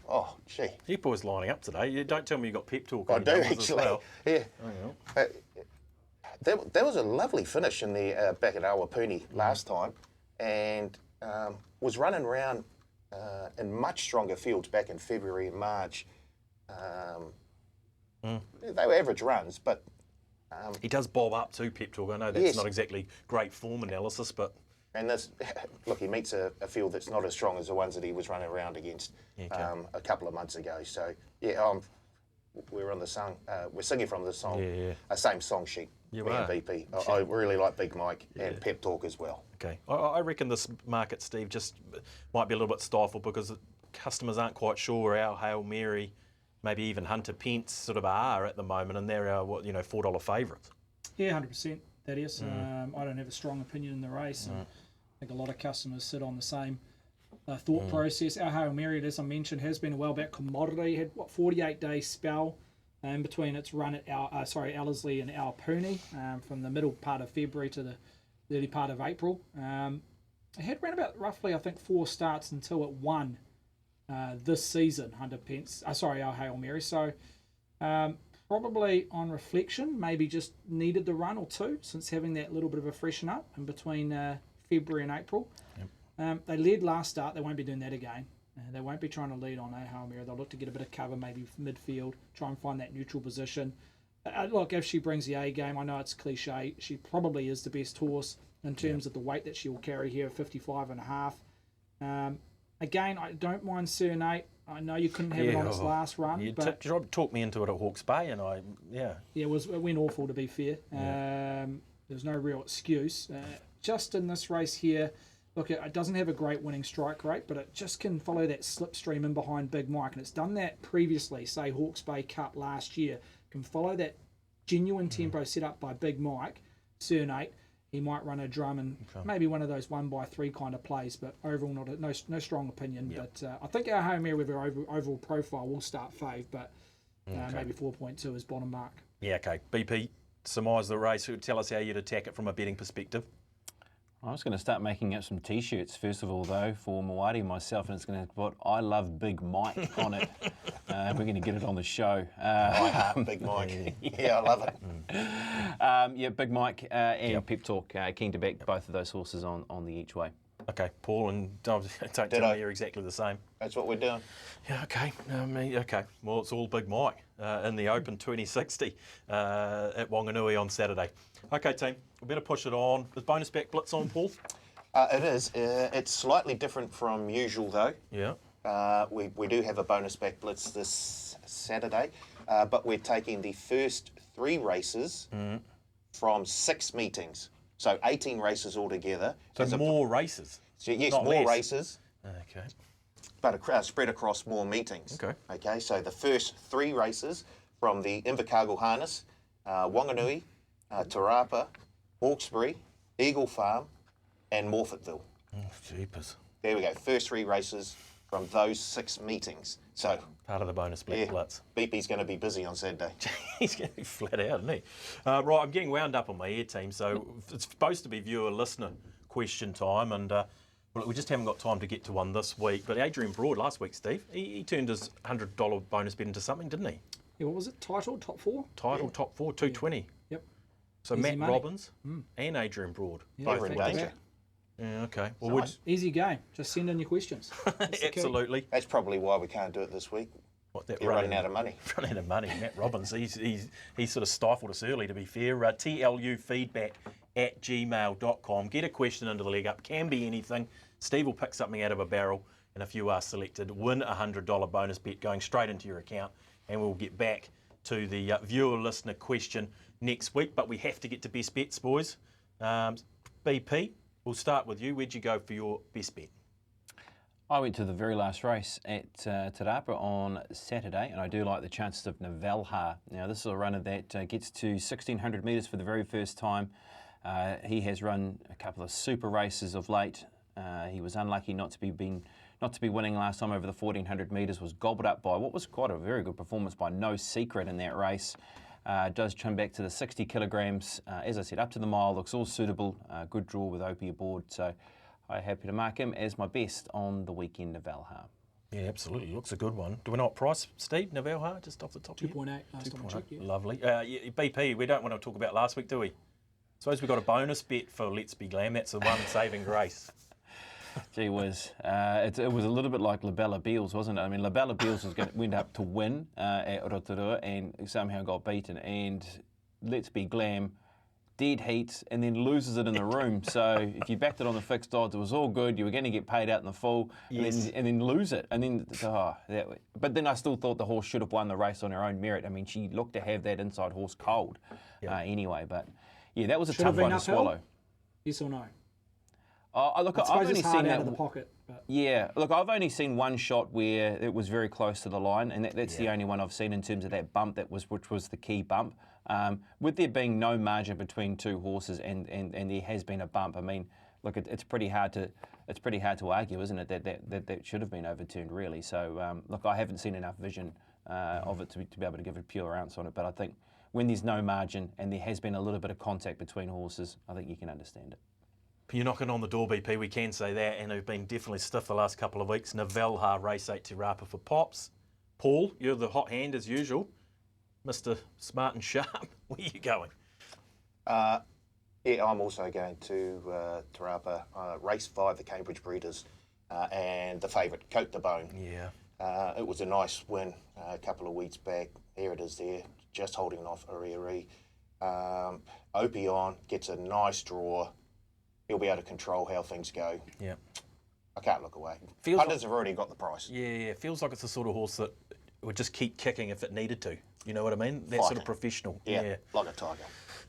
C: Oh, gee.
A: You boys lining up today. You don't tell me you got pep talk.
C: I
A: on
C: do
A: your numbers
C: actually.
A: As well.
C: Yeah.
A: Oh, well.
C: There was a lovely finish in the back at Awapuni last time, and was running around in much stronger fields back in February and March. They were average runs, but
A: He does bob up too, pep talk. I know that's
C: Yes.
A: not exactly great form analysis, but
C: and this look, he meets a field that's not as strong as the ones that he was running around against a couple of months ago. So we're on the song. We're singing from the song, same song sheet.
A: You
C: me and
A: are.
C: BP. I really like Big Mike and pep talk as well.
A: okay. I reckon this market, Steve, just might be a little bit stifled because customers aren't quite sure where our Hail Mary, maybe even Hunter Pence sort of are at the moment, and they're our $4 favourites.
B: Yeah, 100%. That is. I don't have a strong opinion in the race. And I think a lot of customers sit on the same thought process. Our Hail Mary, as I mentioned, has been a well-back commodity. Had 48-day spell in between its run at Ellerslie and Awapuni, from the middle part of February to the early part of April. It had ran about roughly, I think, 4 starts until it won this season, our Hail Mary. So probably on reflection, maybe just needed the run or two since having that little bit of a freshen up in between February and April. They led last start. They won't be doing that again. They won't be trying to lead on Hail Mary. They'll look to get a bit of cover, maybe midfield, try and find that neutral position. Look, if she brings the A game, I know it's cliche. She probably is the best horse in terms of the weight that she will carry here, 55.5. Again, I don't mind Serenade. I know you couldn't have it on its last run,
A: You
B: but
A: talked me into it at Hawke's Bay, and
B: it went awful, to be fair. There's no real excuse. Just in this race here, look, it doesn't have a great winning strike rate, but it just can follow that slipstream in behind Big Mike, and it's done that previously, say Hawke's Bay Cup last year. Can follow that genuine tempo set up by Big Mike, Serenade. He might run a drum and maybe one of those 1x3 kind of plays, but overall no strong opinion. But I think our Hail Mary with our overall profile will start fave, but maybe 4.2 is bottom mark.
A: Yeah, okay. BP, surmise the race. Tell us how you'd attack it from a betting perspective.
D: I was going to start making up some T-shirts first of all, though, for Mawari and myself, and it's going to put "I love Big Mike" on it. We're going to get it on the show.
C: Big Mike. Yeah, I love it.
D: Big Mike and Pep Talk. Keen to back both of those horses on the each way.
A: Okay, Paul, and don't tell me you're exactly the same.
C: That's what we're doing.
A: Yeah, okay. Okay. Well, it's all Big Mike in the Open 2060 at Wanganui on Saturday. Okay, team, we better push it on. Is bonus back blitz on, Paul?
C: It is. It's slightly different from usual, though.
A: Yeah.
C: We do have a bonus back blitz this Saturday, but we're taking the first 3 races from 6 meetings. So 18 races altogether.
A: So more races?
C: So yes,
A: not
C: more
A: less.
C: races.
A: Okay.
C: But spread across more meetings. Okay, so the first 3 races from the Invercargill Harness, Wanganui, TERAPA, Hawkesbury, Eagle Farm, and Morfettville.
A: Oh, jeepers.
C: There we go, first 3 races from those 6 meetings. So
A: part of the bonus blitz.
C: BP's going to be busy on Saturday.
A: He's going to be flat out, isn't he? Right, I'm getting wound up on my air team, so it's supposed to be viewer-listener question time, and we just haven't got time to get to one this week. But Adrian Broad last week, Steve, he turned his $100 bonus bet into something, didn't he?
B: Yeah, what was it? Title, top 4?
A: Top 4, 220.
B: Yep.
A: So
B: Easy
A: Matt
B: money.
A: Robbins and Adrian Broad.
C: Both in danger.
A: Yeah, okay. Well,
C: Nice.
B: Easy game. Just send in your questions.
A: absolutely.
C: That's probably why we can't do it this week. You're running out of money.
A: Running out of money. Matt Robbins, he sort of stifled us early, to be fair. TLUfeedback@gmail.com. Get a question into the leg up. Can be anything. Steve will pick something out of a barrel, and if you are selected, win a $100 bonus bet going straight into your account, and we'll get back to the viewer-listener question next week. But we have to get to best bets, boys. BP, we'll start with you. Where'd you go for your best bet?
D: I went to the very last race at TERAPA on Saturday, and I do like the chances of Navelha. Now, this is a runner that gets to 1,600 metres for the very first time. He has run a couple of super races of late. He was unlucky not to be winning last time over the 1,400 metres, was gobbled up by what was quite a very good performance by No Secret in that race. Does trim back to the 60 kilograms. As I said, up to the mile, looks all suitable. Good draw with Opie aboard, so I'm happy to mark him as my best on the weekend of Valha.
A: Yeah, absolutely. Looks a good one. Do we know what price, Steve, Navelha, just off the top?
B: 2.8 last time I checked. Yeah.
A: Lovely. BP, we don't want to talk about last week, do we? Suppose we got a bonus bet for Let's Be Glam. That's the one saving grace.
D: Gee whiz. It was a little bit like Labella Beals, wasn't it? I mean, Labella Beals went up to win at Rotorua and somehow got beaten. And Let's Be Glam, dead heat, and then loses it in the room. So if you backed it on the fixed odds, it was all good. You were going to get paid out in the full, and then lose it. And then, but then I still thought the horse should have won the race on her own merit. I mean, she looked to have that inside horse cold anyway. But yeah, that was a tough one to swallow.
B: Yes or no?
D: Look, I've only seen that out of the pocket. But. Yeah, look, I've only seen one shot where it was very close to the line, and that's the only one I've seen in terms of that bump which was the key bump. With there being no margin between two horses, and there has been a bump. I mean, look, it's pretty hard to argue, isn't it? That should have been overturned, really. So look, I haven't seen enough vision of it to be able to give a pure ounce on it. But I think when there's no margin and there has been a little bit of contact between horses, I think you can understand it.
A: You're knocking on the door, BP, we can say that, and they've been definitely stiff the last couple of weeks. Navelha, race 8 TERAPA for Pops. Paul, you're the hot hand as usual. Mr. Smart and Sharp, where are you going?
C: Yeah, I'm also going to TERAPA, race 5, the Cambridge Breeders, and the favourite, Coat the Bone.
A: Yeah.
C: It was a nice win a couple of weeks back. Here it is there, just holding off Ariari. Opie on, gets a nice draw. He'll be able to control how things go.
A: Yeah.
C: I can't look away.
A: Feels
C: Punters have already got the price.
A: Yeah, feels like it's the sort of horse that would just keep kicking if it needed to. You know what I mean? That sort of professional.
C: Yeah, like a tiger.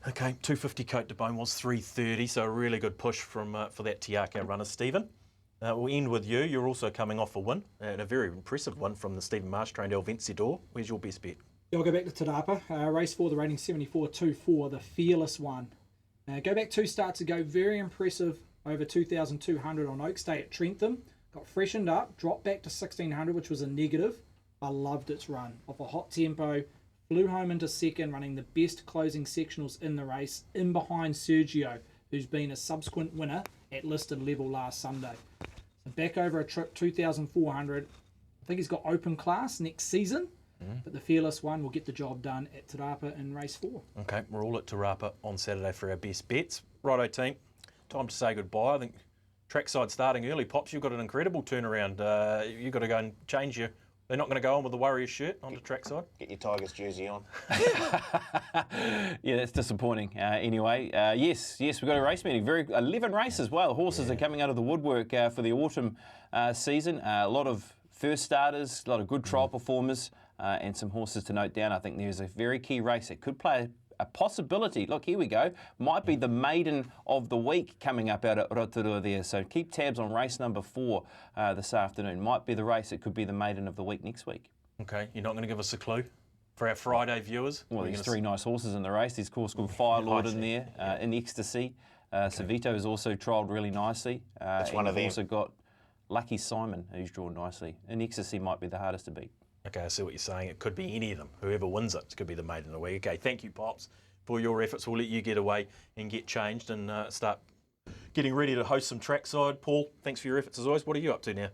A: Okay, 250 Coat de Bone was 330, so a really good push from for that Tiaka runner, Stephen. We'll end with you. You're also coming off a win, and a very impressive one from the Stephen Marsh trained El Vencedor. Where's your best bet?
B: Yeah, I'll go back to TERAPA. Race 4, the rating 74.24, the Fearless one. Go back 2 starts ago, very impressive, over 2,200 on Oaks Day at Trentham. Got freshened up, dropped back to 1,600, which was a negative. I loved its run. Off a hot tempo, flew home into second, running the best closing sectionals in the race, in behind Sergio, who's been a subsequent winner at listed level last Sunday. So back over a trip, 2,400. think he's got open class next season. But the Fearless one will get the job done at TERAPA in race 4.
A: Okay, we're all at TERAPA on Saturday for our best bets. Righto, team. Time to say goodbye. I think trackside starting early. Pops, you've got an incredible turnaround. You've got to go and change your... They're not going to go on with the Warriors shirt onto trackside?
C: Get your Tigers jersey on.
D: Yeah, that's disappointing. Anyway, yes, we've got a race meeting. 11 races. Wow, horses are coming out of the woodwork for the autumn season. A lot of first starters, a lot of good trial performers, and some horses to note down. I think there's a very key race that could play a possibility. Look, here we go. Might be the maiden of the week coming up out at Rotorua there. So keep tabs on race number 4 this afternoon. Might be the race. It could be the maiden of the week next week.
A: Okay, you're not going to give us a clue for our Friday viewers?
D: Well, there's 3 nice horses in the race. There's a horse called Fire Lord in there, in Ecstasy. Savito is also trialled really nicely.
C: It's one of them.
D: We've also got Lucky Simon, who's drawn nicely. In Ecstasy might be the hardest to beat.
A: Okay, I see what you're saying. It could be any of them. Whoever wins it could be the maiden of the week. Okay, thank you, Pops, for your efforts. We'll let you get away and get changed and start getting ready to host some trackside. Paul, thanks for your efforts as always. What are you up to now?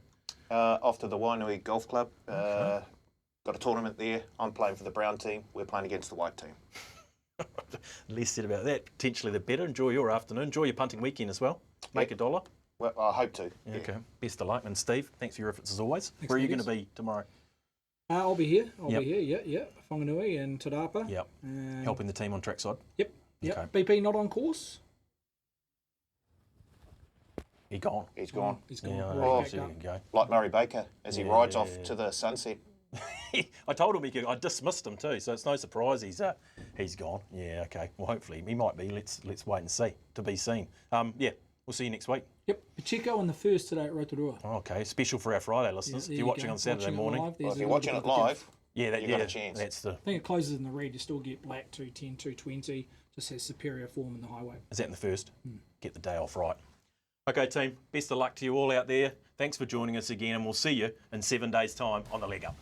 C: Off to the WHANGANUI Golf Club. Got a tournament there. I'm playing for the brown team. We're playing against the white team.
A: Less said about that. Potentially the better. Enjoy your afternoon. Enjoy your punting weekend as well. Make $1.
C: Well, I hope to.
A: Yeah. Okay. Best of luck. And Steve, thanks for your efforts as always.
B: Thanks,
A: Where are you going
B: Lucas.
A: to be tomorrow?
B: I'll be here.
A: Yep.
B: Be here. Yeah. Whanganui and TERAPA.
A: Yep. Helping the team on trackside.
B: Yep.
A: Okay.
B: BP not on course.
A: He gone.
C: He's gone.
B: He's gone.
A: Yeah,
B: Right,
A: I
B: back
A: see
B: up.
A: you can go.
C: Like Murray Baker as he
A: Yeah,
C: rides off
A: yeah.
C: to the sunset.
A: I told him he could. I dismissed him too, so it's no surprise he's gone. Yeah, okay. Well, hopefully he might be. Let's wait and see. To be seen. Yeah, we'll see you next week.
B: Yep. Pacheco on the first today at Rotorua.
A: Okay, special for our Friday listeners.
B: There
A: if
B: you
A: you're watching
B: go.
A: on Saturday
B: Watching it
A: morning,
B: live,
C: Well,
B: there's
C: if
B: a
C: you're
B: little
C: watching
B: bit
C: it
B: of a
C: live,
A: yeah,
C: you've got a chance.
A: That's the.
B: I think it closes in the red. You still get black 210, 220. Just has superior form in the highway.
A: Is that in the first? Get the day off right. Okay, team. Best of luck to you all out there. Thanks for joining us again, and we'll see you in 7 days' time on the Leg Up.